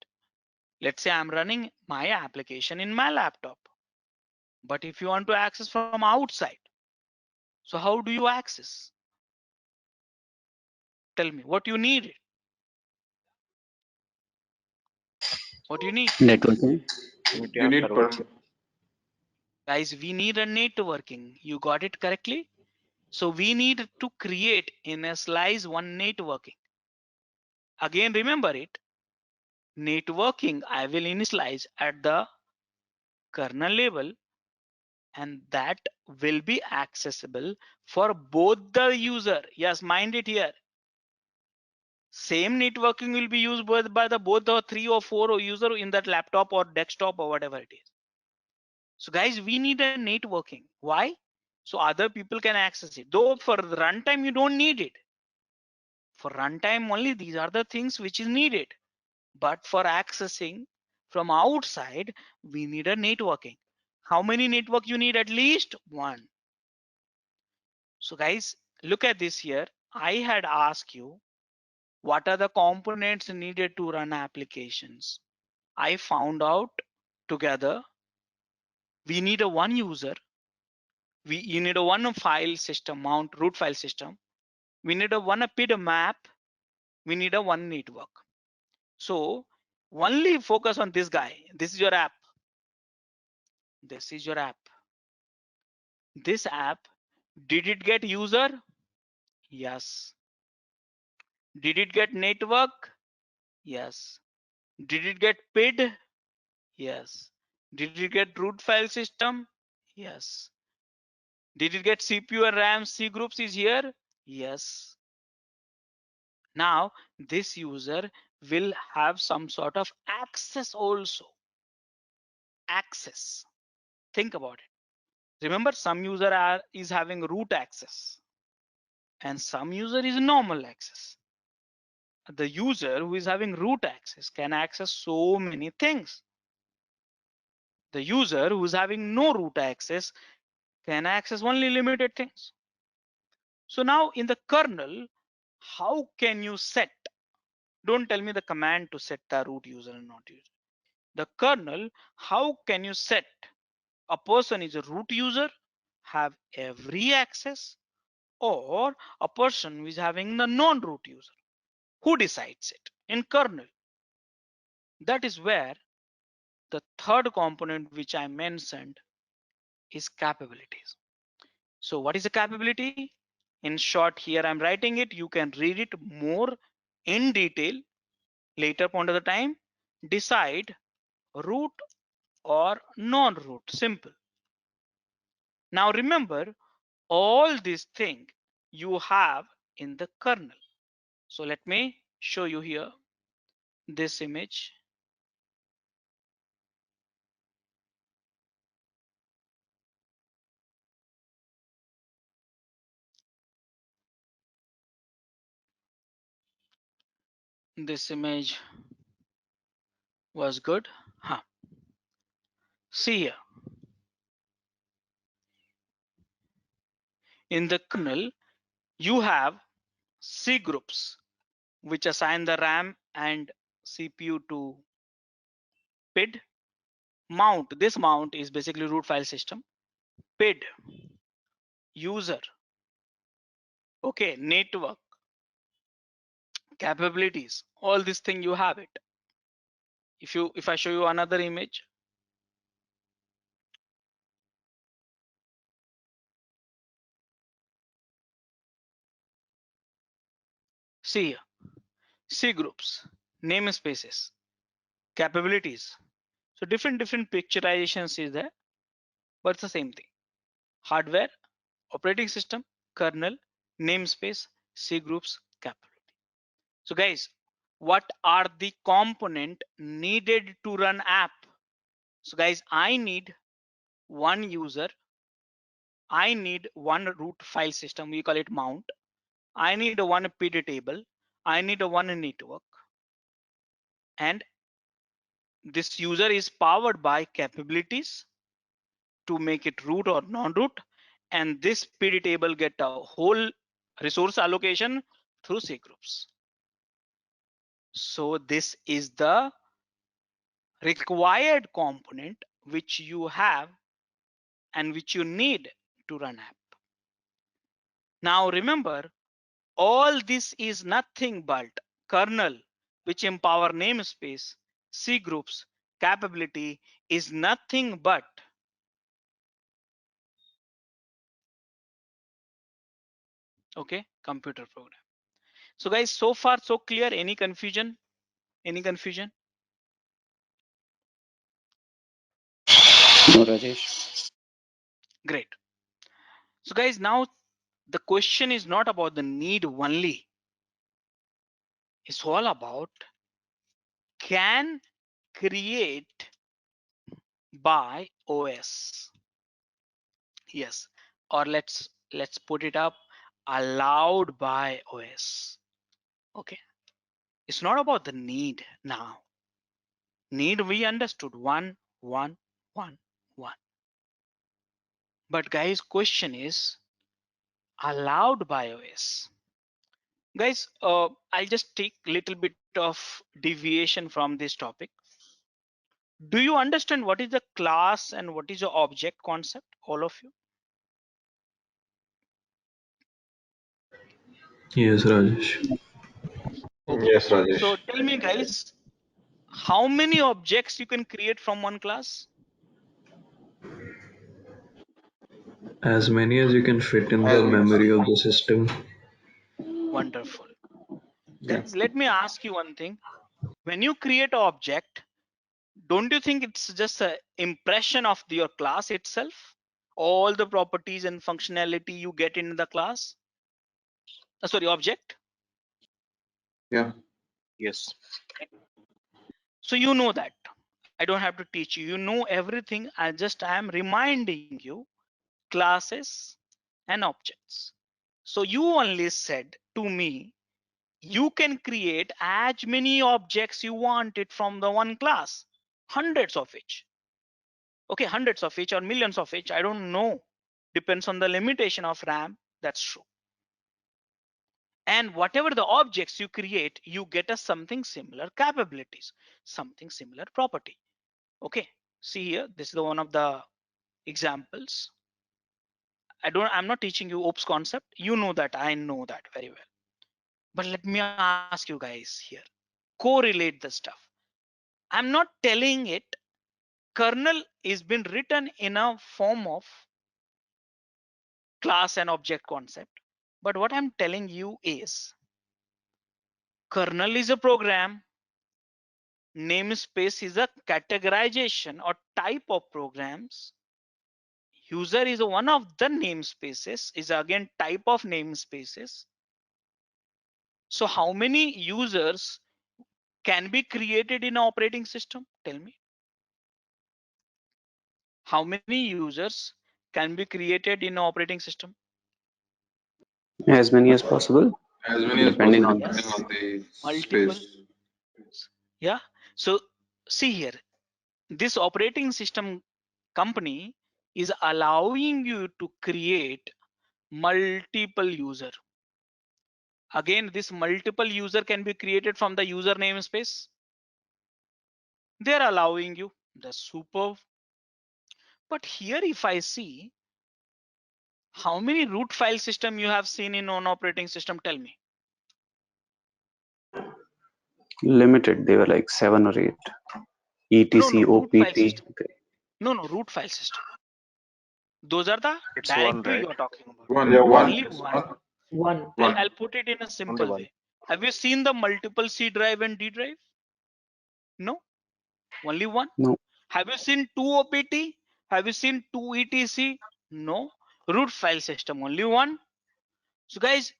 B: Let's say I'm running my application in my laptop. But if you want to access from outside, so how do you access? Tell me what you need. What do you need?
C: Networking.
D: You need
B: Guys, we need a networking. You got it correctly? So we need to create in a slice one networking. Again, remember it. Networking, I will initialize at the kernel level, and that will be accessible for both the user. Yes, mind it here. Same networking will be used by the both the 3 or 4 user in that laptop or desktop or whatever it is. So guys, we need a networking. Why? So other people can access it. Though for the runtime, you don't need it. For runtime only, these are the things which is needed. But for accessing from outside, we need a networking. How many network you need? At least one. So guys, look at this here. I had asked you, what are the components needed to run applications? I found out together we need a one user, you need a one file system, mount root file system, we need a one PID map, we need a one network. So only focus on this guy. This is your app. This is your app. This app, did it get user? Yes. Did it get network? Yes. Did it get PID? Yes. Did it get root file system? Yes. Did it get CPU and RAM? C groups is here? Yes. Now this user will have some sort of access also. Access. Think about it. Remember, some user is having root access and some user is normal access. The user who is having root access can access so many things. The user who is having no root access can access only limited things. So now in the kernel, how can you set? Don't tell me the command to set the root user and not user. The kernel, how can you set a person is a root user, have every access, or a person who is having the non-root user? Who decides it? In kernel. That is where the third component which I mentioned is capabilities. So what is a capability? In short, here I'm writing it. You can read it more in detail later point of the time. Decide root or non-root. Simple. Now remember, all these things you have in the kernel. So let me show you here this image. This image was good. Huh. See here. In the kernel, you have C groups which assign the RAM and CPU to PID. Mount, this mount is basically root file system. PID, user, okay, network, capabilities, all these things you have it. If I show you another image, see here, C groups, namespaces, capabilities. So different picturizations is there, but it's the same thing. Hardware, operating system, kernel, namespace, C groups, capability. So guys, what are the component needed to run app? So guys, I need one user, I need one root file system, we call it mount, I need a one PID table, I need a one network, and this user is powered by capabilities to make it root or non-root, and this PID table get a whole resource allocation through C groups. So this is the required component which you have and which you need to run app. Now remember, all this is nothing but kernel, which empower namespace, C groups, capability is nothing but okay, computer program. So guys, so far so clear. Any confusion? Any confusion?
C: No, Rajesh.
B: Great. So guys, now the question is not about the need only. It's all about can create by OS. Yes, or let's put it up, allowed by OS. Okay, it's not about the need now. Need we understood, one. But guys, question is allowed by OS. Guys, I'll just take little bit of deviation from this topic. Do you understand what is the class and what is the object concept, all of you?
E: Yes, Rajesh.
B: Okay.
D: Yes,
B: So
D: Rajesh.
B: tell me guys, how many objects you can create from one class?
E: As many as you can fit in the
D: As
E: memory of the system.
B: Wonderful.
D: yeah,
B: Guys, let me ask you one thing. When you create an object, don't you think it's just an impression of your class itself? All the properties and functionality you get in the class, sorry, object.
D: yeah,
H: Yes.
B: So you know that. I don't have to teach you. You know everything. I am reminding you classes and objects. So you only said to me, you can create as many objects you wanted from the one class, hundreds of each. Okay, hundreds of each or millions of each, I don't know. Depends on the limitation of RAM. That's true. And whatever the objects you create, you get a something similar capabilities, something similar property. Okay, see here, this is the one of the examples. I'm not teaching you ops concept. You know that, I know that very well. But let me ask you guys here, correlate the stuff. I'm not telling it kernel is been written in a form of class and object concept. But what I'm telling you is kernel is a program, namespace is a categorization or type of programs, user is one of the namespaces, is again type of namespaces. So how many users can be created in an operating system? Tell me. How many users can be created in an operating system?
C: As many as possible,
D: as many as
C: depending
D: possible,
C: on the
D: depending
B: Yes,
D: on the
B: multiple.
D: space.
B: Yeah. So see here, this operating system company is allowing you to create multiple user. Again, this multiple user can be created from the user namespace. They're allowing you. That's super. But here, if I see how many root file system you have seen in on operating system, tell me.
C: limited, they were like 7 or 8.
B: No,
C: ETC,
B: no, root file
C: OPT.
B: system. No, no, root file system. Those are the
H: It's one,
B: directory
H: right?
B: you're talking about.
D: One,
I: Yeah,
D: one,
I: one.
B: Only
D: yes,
B: one.
I: One.
B: I'll
D: one.
B: put it in a
H: Only
B: simple
H: one.
B: way. Have you seen the multiple C drive and D drive? No, only one.
C: No.
B: Have you seen two OPT? Have you seen two ETC? No. Root file system, only one. So guys,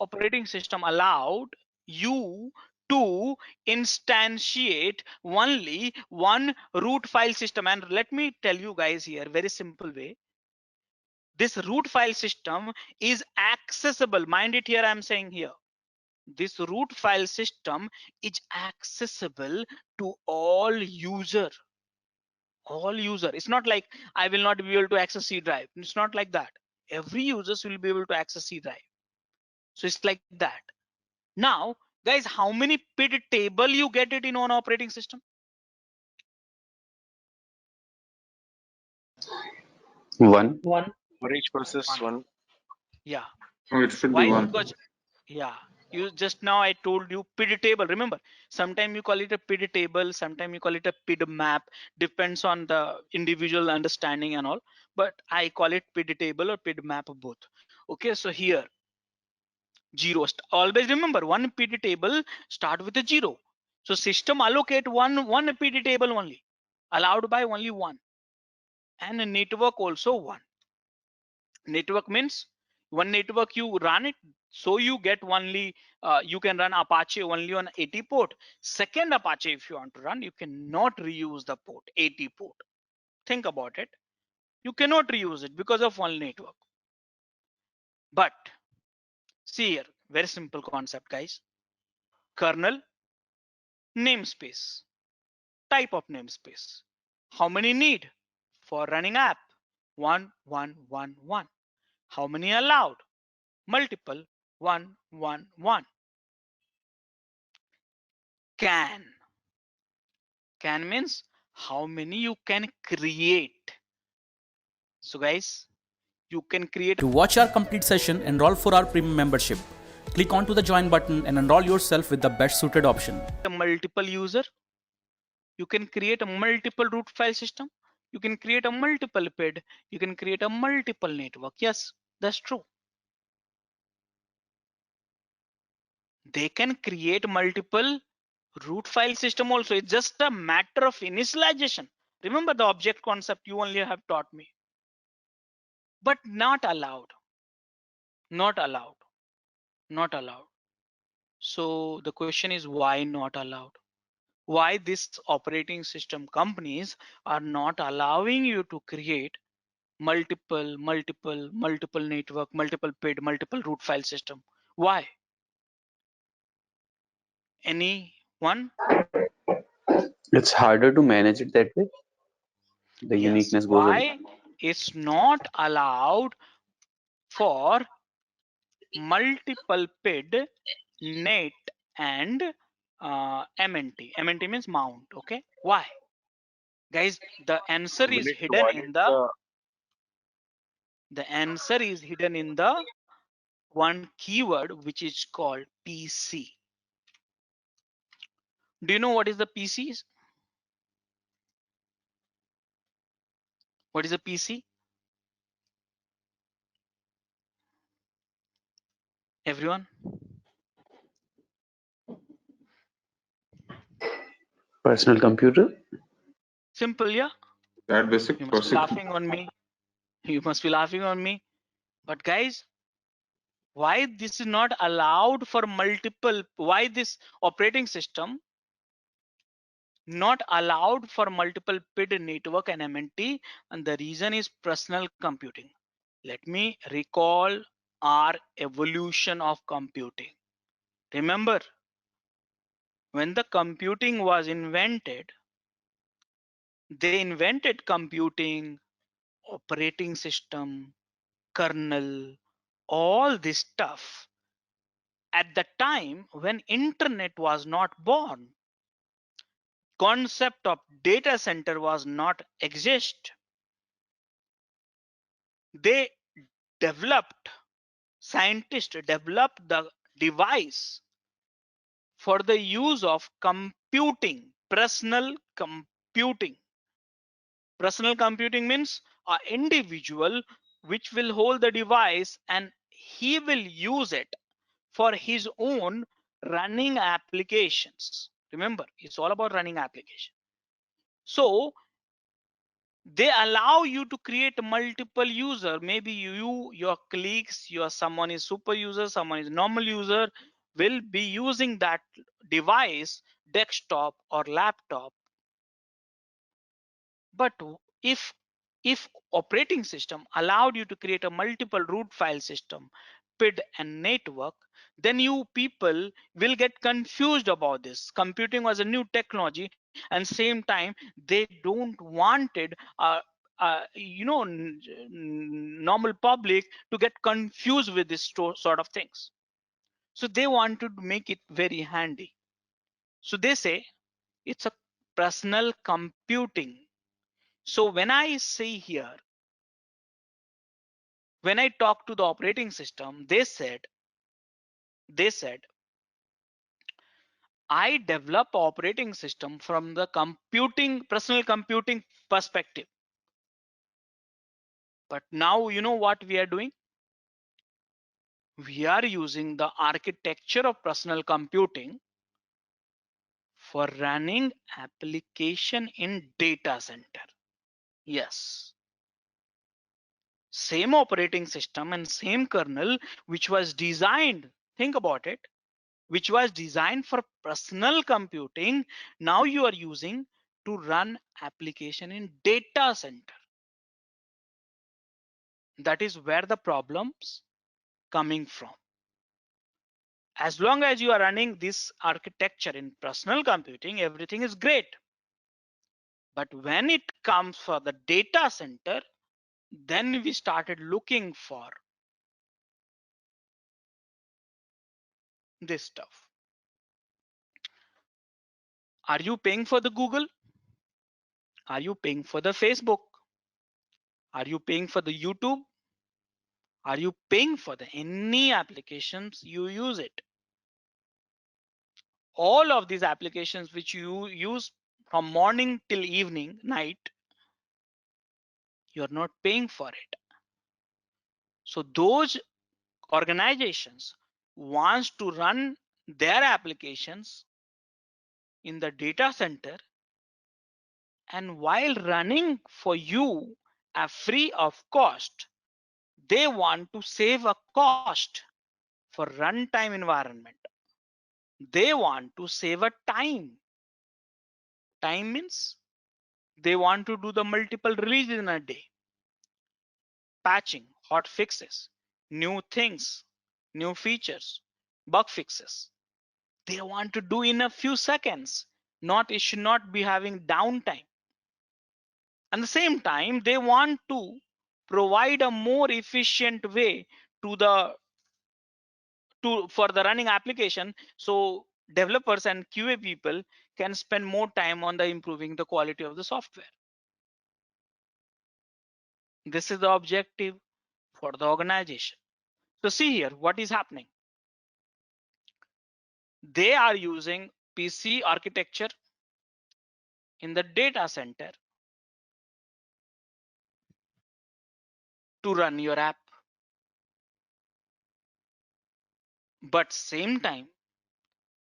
B: operating system allowed you to instantiate only one root file system. And let me tell you guys here, very simple way. This root file system is accessible. Mind it here, I'm saying here. This root file system is accessible to all user. All user. It's not like I will not be able to access C drive. It's not like that. Every users will be able to access C drive. So it's like that. Now, guys, how many PID table you get it in one operating system?
C: One.
I: One.
H: For each process,
B: One.
H: one.
B: Yeah.
D: Oh, it should be
B: Why?
D: one.
B: Because yeah, you just now I told you PID table. Remember, sometimes you call it a PID table, sometimes you call it a PID map. Depends on the individual understanding and all. But I call it PID table or PID map both. Okay, so here zero. Always remember one PD table start with a zero. So system allocate one PD table only, allowed by only one, and a network also one. Network means one network you run it, so you get only you can run Apache only on 80 port. Second Apache if you want to run, you cannot reuse the port 80 port. Think about it. You cannot reuse it because of one network. But see here, very simple concept, guys. Kernel namespace. Type of namespace. How many need for running app? 1111. How many allowed? Multiple 111. Can. Can means how many you can create. So guys, you can create.
F: To watch our complete session, enroll for our premium membership. Click onto the join button and enroll yourself with the best suited option.
B: A multiple user. You can create a multiple root file system. You can create a multiple PID. You can create a multiple network. Yes, that's true. They can create multiple root file system also. It's just a matter of initialization. Remember the object concept you only have taught me. But not allowed. Not allowed. Not allowed. So the question is, why not allowed? Why these operating system companies are not allowing you to create multiple network, multiple PID, multiple root file system? Why? Anyone?
C: It's harder to manage it that way. The
B: Yes.
C: uniqueness goes away.
B: Why it's not allowed for multiple PID, NAT, and MNT? MNT means mount. Okay. Why? Guys, the answer is hidden in the answer is hidden in the one keyword which is called PC. Do you know what is the PCs? What is a PC? Everyone?
C: Personal computer.
B: Simple, yeah?
D: That basic
B: You must be
D: basic.
B: laughing on me. You must be laughing on me. But guys, why this is not allowed for multiple? Why this operating system not allowed for multiple PID network and MNT? And the reason is personal computing. Let me recall our evolution of computing. Remember, when the computing was invented, they invented computing, operating system, kernel, all this stuff at the time when internet was not born. Concept of data center was not exist. They developed, scientists developed the device for the use of computing, personal computing. Personal computing means an individual which will hold the device and he will use it for his own running applications. Remember, it's all about running application. So they allow you to create multiple user. Maybe you, your colleagues, your someone is super user, someone is normal user, will be using that device, desktop or laptop. But if if operating system allowed you to create a multiple root file system, PID and network, then you people will get confused about this. Computing was a new technology, and same time they don't wanted normal public to get confused with this sort of things. So they wanted to make it very handy. So they say it's a personal computing. So when I say here, when I talk to the operating system, they said, I develop operating system from the personal computing perspective. But now you know what we are doing? We are using the architecture of personal computing for running application in data center. Yes. Same operating system and same kernel, which was designed, think about it, which was designed for personal computing, now you are using to run application in data center. That is where the problems coming from. As long as you are running this architecture in personal computing, everything is great. But when it comes for the data center, then we started looking for this stuff. Are you paying for the Google? Are you paying for the Facebook? Are you paying for the YouTube? Are you paying for the any applications you use it? All of these applications which you use from morning till evening, night, you're not paying for it. So those organizations wants to run their applications in the data center, and while running for you free of cost, they want to save a cost for runtime environment. They want to save a time. Time means they want to do the multiple releases in a day, patching, hot fixes, new things, new features, bug fixes. They want to do in a few seconds. Not, it should not be having downtime. At the same time, they want to provide a more efficient way to the for the running application, so developers and QA people can spend more time on the improving the quality of the software. This is the objective for the organization. So see here what is happening. They are using PC architecture in the data center to run your app, but same time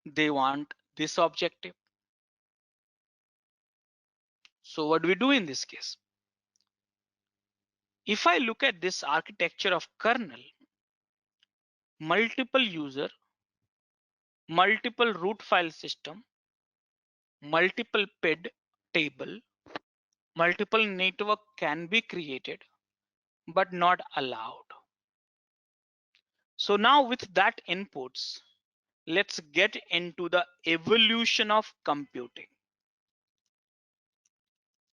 B: they want this objective. So what do we do in this case? If I look at this architecture of kernel, multiple user, multiple root file system, multiple PID table, multiple network can be created, but not allowed. So now with that inputs, let's get into the evolution of computing.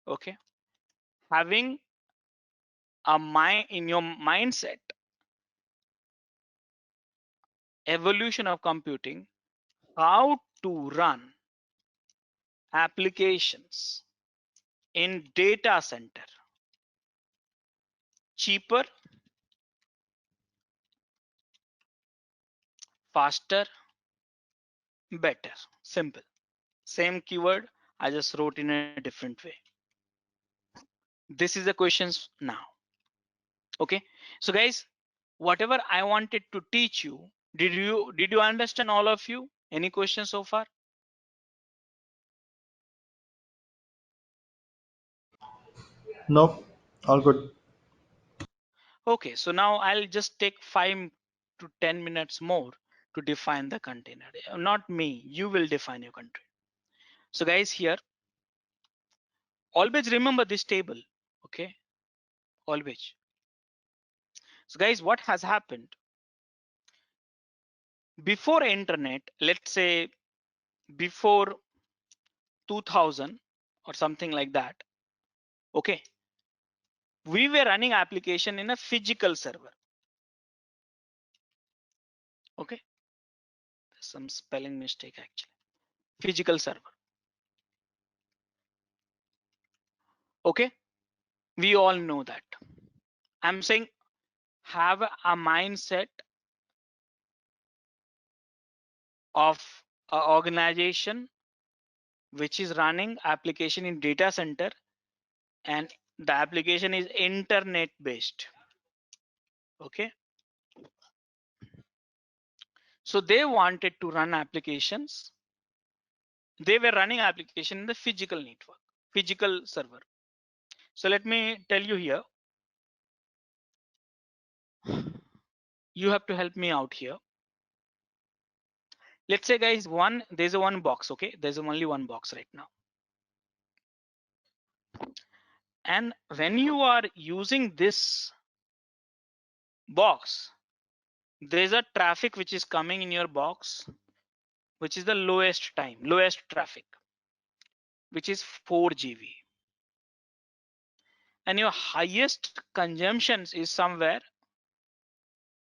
B: Okay, having a mind in your mindset, evolution of computing, how to run applications in data center cheaper, faster, better. Simple. Same keyword, I just wrote in a different way. This is the questions now. Okay, so guys, whatever I wanted to teach you, did you understand, all of you? Any questions so far?
H: Nope, all good.
B: Okay, so now I'll just take 5 to 10 minutes more to define the container. Not me, you will define your container. So guys, here always remember this table. Okay, always. So guys, what has happened before internet, let's say before 2000 or something like that, okay, we were running application in a physical server. Okay, there's some spelling mistake actually. Physical server. Okay, we all know that. I'm saying have a mindset of an organization which is running application in data center, and the application is internet based. Okay, so they wanted to run applications. They were running application in the physical network, physical server. So let me tell you here, you have to help me out here. Let's say guys, there's a one box. Okay, there's only one box right now, and when you are using this box, there's a traffic which is coming in your box, which is the lowest time, lowest traffic, which is 4 GB, and your highest consumptions is somewhere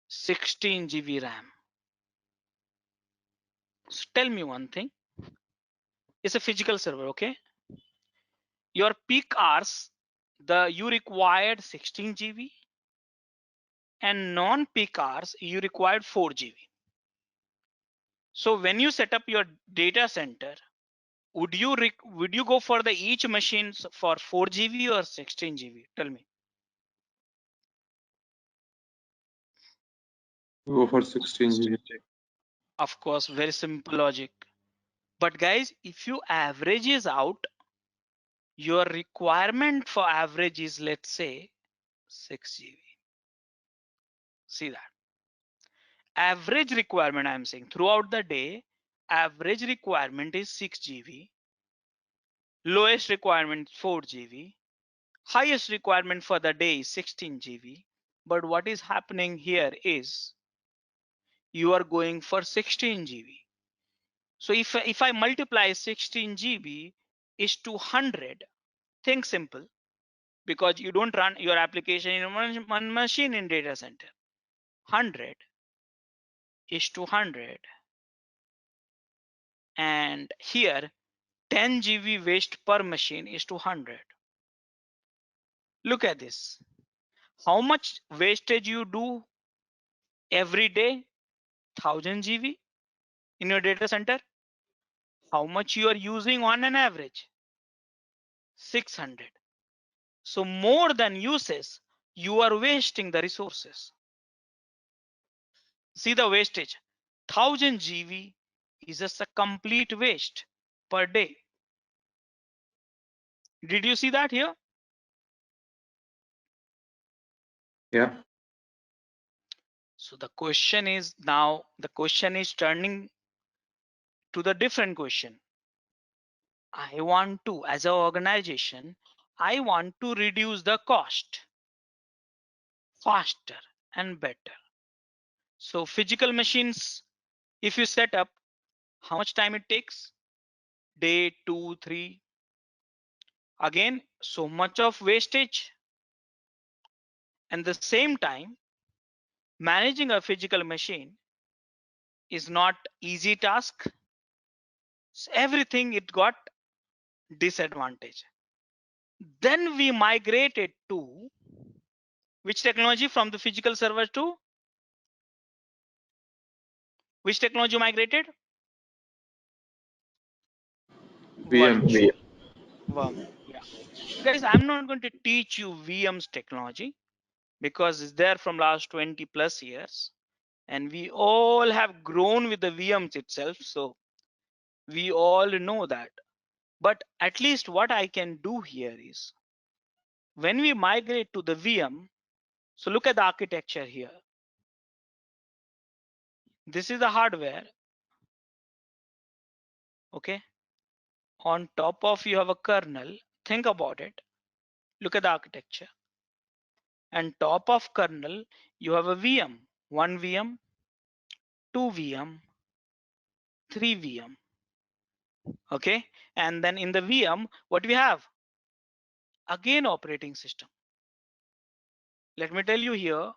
B: 16 GB RAM. So tell me one thing, it's a physical server. Okay, your peak hours, you required 16 GB, and non-peak hours you required 4 GB. So when you set up your data center, would you go for the each machines for 4 GB or 16 GB? Tell me.
D: Go for 16 GB.
B: Of course, very simple logic. But guys, if you averages out, your requirement for average is, let's say, 6 GB. See that? Average requirement, I'm saying, throughout the day, average requirement is 6 GB. Lowest requirement 4 GB. Highest requirement for the day is 16 GB. But what is happening here is you are going for 16 GB. So if I multiply 16 GB is to 100, think simple, because you don't run your application in one machine in data center. 100 is to 100, and here 10 GB waste per machine is to 100. Look at this. How much wastage you do every day? 1000 GB in your data center. How much you are using on an average? 600. So more than uses, you are wasting the resources. See the wastage. 1000 GB is just a complete waste per day. Did you see that here?
D: Yeah.
B: So the question is now, the question is turning to the different question. I want to, as an organization, I want to reduce the cost faster and better. So physical machines, if you set up, how much time it takes? Day 2, 3. Again, so much of wastage. And the same time, managing a physical machine is not easy task. So everything it got disadvantage. Then we migrated to which technology from the physical server to which technology migrated?
D: VM.
B: Virtual. Yeah. Guys, I'm not going to teach you VM's technology because it's there from last 20 plus years. And we all have grown with the VMs itself. So we all know that. But at least what I can do here is when we migrate to the VM, so look at the architecture here. This is the hardware. Okay. On top of you have a kernel. Think about it. Look at the architecture. And top of kernel, you have a VM, one VM, two VM, three VM. Okay. And then in the VM, what we have? Again, operating system. Let me tell you here,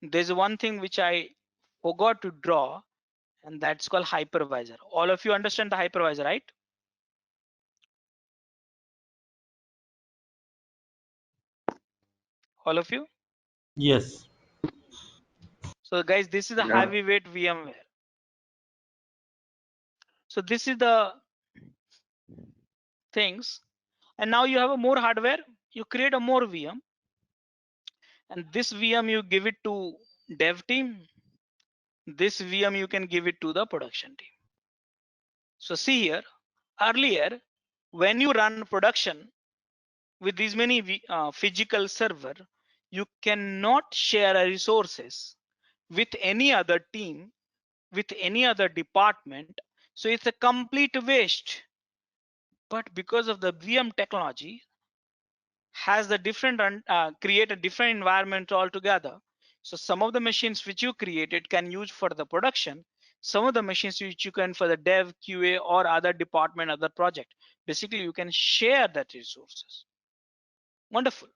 B: there's one thing which I forgot to draw, and that's called hypervisor. All of you understand the hypervisor, right? All of you?
H: Yes.
B: So guys, this is a
D: Yeah.
B: heavyweight VMware. So this is the things. And now you have a more hardware, you create a more VM, and this VM you give it to dev team. This VM you can give it to the production team. So see here, earlier, when you run production with these many physical server, you cannot share resources with any other team, with any other department. So it's a complete waste. But because of the VM technology, has the different create a different environment altogether. So some of the machines which you created can use for the production, some of the machines which you can for the dev, QA, or other department, other project. Basically, you can share that resources. Wonderful.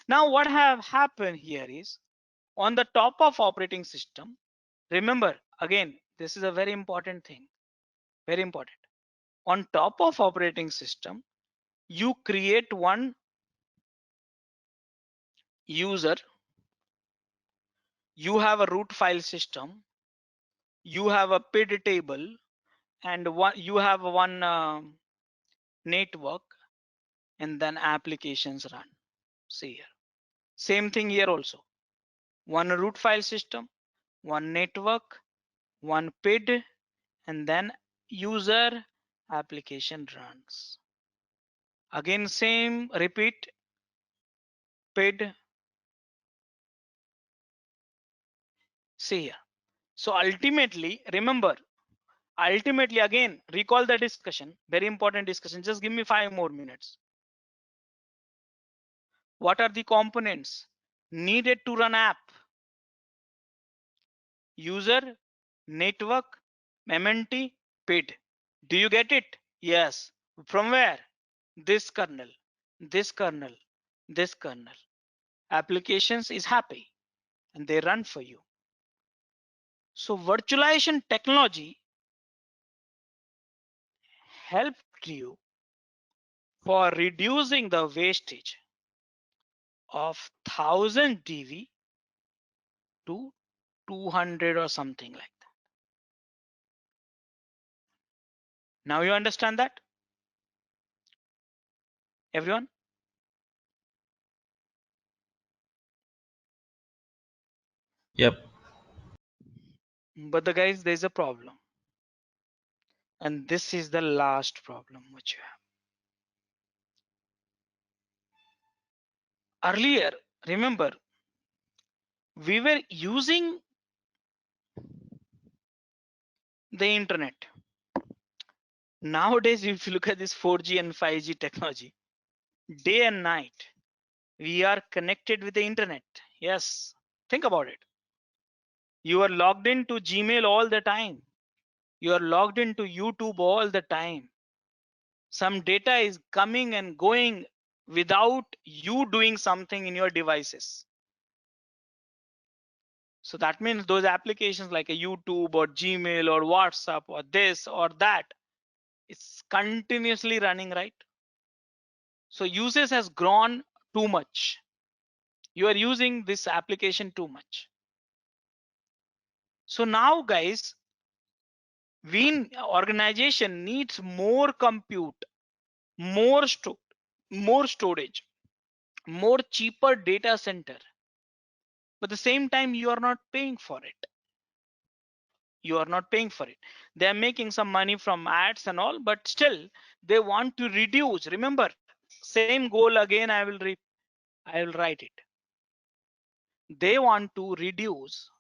B: Now what have happened here is on the top of operating system, remember again, this is a very important thing, very important. On top of operating system, You create one user, you have a root file system, you have a PID table, and you have one network, and then applications run. See here. Same thing here also. One root file system, one network, one PID, and then user application runs. Again, same, repeat, PID. See here. So ultimately, remember, ultimately again, recall the discussion, very important discussion. Just give me 5 more minutes. What are the components needed to run app? User, network, MNT, PID. Do you get it? Yes. From where? This kernel, this kernel, this kernel. Applications is happy and they run for you. So virtualization technology helped you for reducing the wastage of 1000 dv to 200 or something like that. Now you understand that, everyone?
G: Yep.
B: But the guys, there's a problem, and this is the last problem which you have. Earlier, remember, we were using the internet. Nowadays, if you look at this 4G and 5G technology, day and night, we are connected with the internet. Yes, think about it. You are logged into Gmail all the time. You are logged into YouTube all the time. Some data is coming and going without you doing something in your devices. So that means those applications like a YouTube or Gmail or WhatsApp or this or that, it's continuously running, right? So usage has grown too much. You are using this application too much. So now guys, organization needs more compute, more more storage, more cheaper data center. But at the same time, you are not paying for it. You are not paying for it. They are making some money from ads and all, but still they want to reduce. Remember, same goal again. I will write it. They want to reduce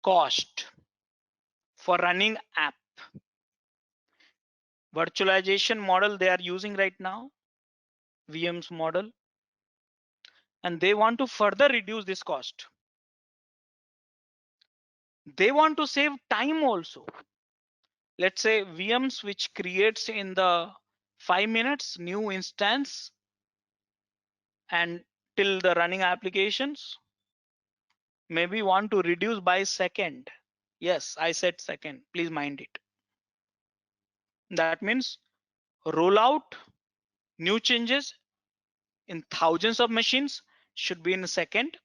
B: cost for running app. Virtualization model they are using right now, VM's model, and they want to further reduce this cost. They want to save time also. Let's say VMs which creates in the 5 minutes new instance and till the running applications, maybe want to reduce by second. Yes, I said second, please mind it. That means roll out new changes in thousands of machines should be in a second.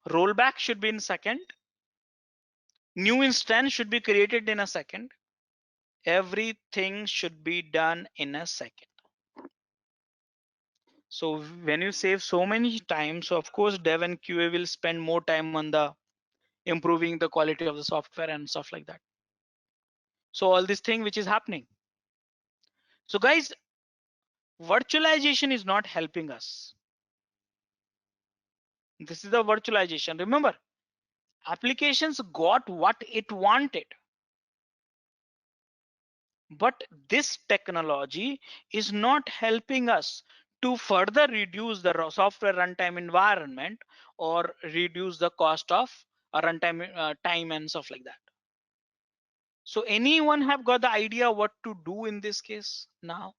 B: Rollback should be in second. New instance should be created in a second. Everything should be done in a second. So when you save so many times, so of course dev and QA will spend more time on the improving the quality of the software and stuff like that. So all this thing which is happening. So guys, virtualization is not helping us. This is the virtualization. Remember, applications got what it wanted. But this technology is not helping us to further reduce the software runtime environment or reduce the cost of runtime time and stuff like that. So anyone have got the idea what to do in this case now?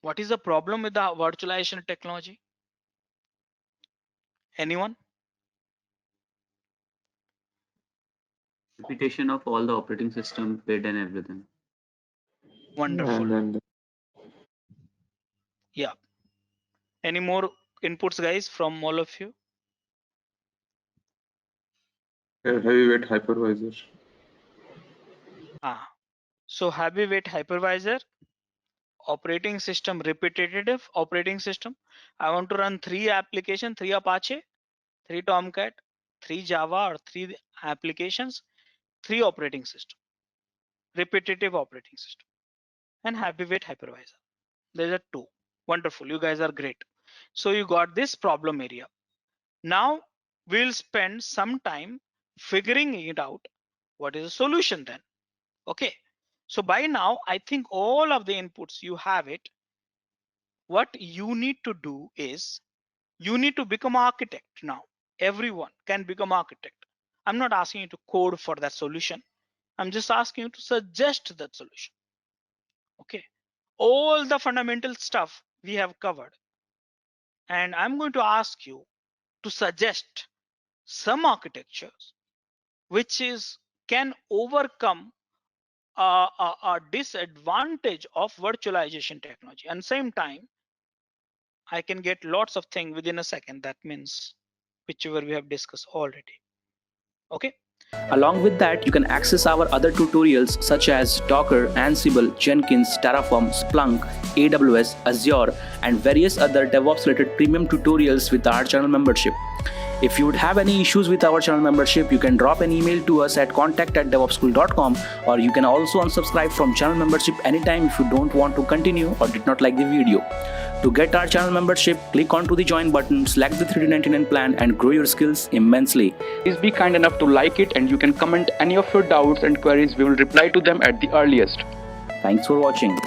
B: What is the problem with the virtualization technology? Anyone?
C: Repetition of all the operating system, PID and everything.
B: Wonderful.
D: And
B: Yeah. Any more inputs, guys, from all of you?
D: heavyweight hypervisor.
B: So heavyweight hypervisor, operating system, repetitive operating system. I want to run 3 applications, 3 Apache, 3 Tomcat, 3 Java, or 3 applications, 3 operating system, repetitive operating system, and heavyweight hypervisor. There are 2. Wonderful. You guys are great. So you got this problem area. Now we'll spend some time figuring it out. What is the solution then? Okay. So by now, I think all of the inputs you have it. What you need to do is you need to become architect now. Everyone can become architect. I'm not asking you to code for that solution. I'm just asking you to suggest that solution. Okay. All the fundamental stuff we have covered. And I'm going to ask you to suggest some architectures which can overcome a disadvantage of virtualization technology. And same time, I can get lots of things within a second. That means whichever we have discussed already. Okay.
F: Along with that, you can access our other tutorials such as Docker, Ansible, Jenkins, Terraform, Splunk, AWS, Azure, and various other DevOps related premium tutorials with our channel membership. If you would have any issues with our channel membership, you can drop an email to us at contact@devopsschool.com, or you can also unsubscribe from channel membership anytime if you don't want to continue or did not like the video. To get our channel membership, click onto the join button, select the 3D99 plan, and grow your skills immensely. Please be kind enough to like it, and you can comment any of your doubts and queries. We will reply to them at the earliest. Thanks for watching.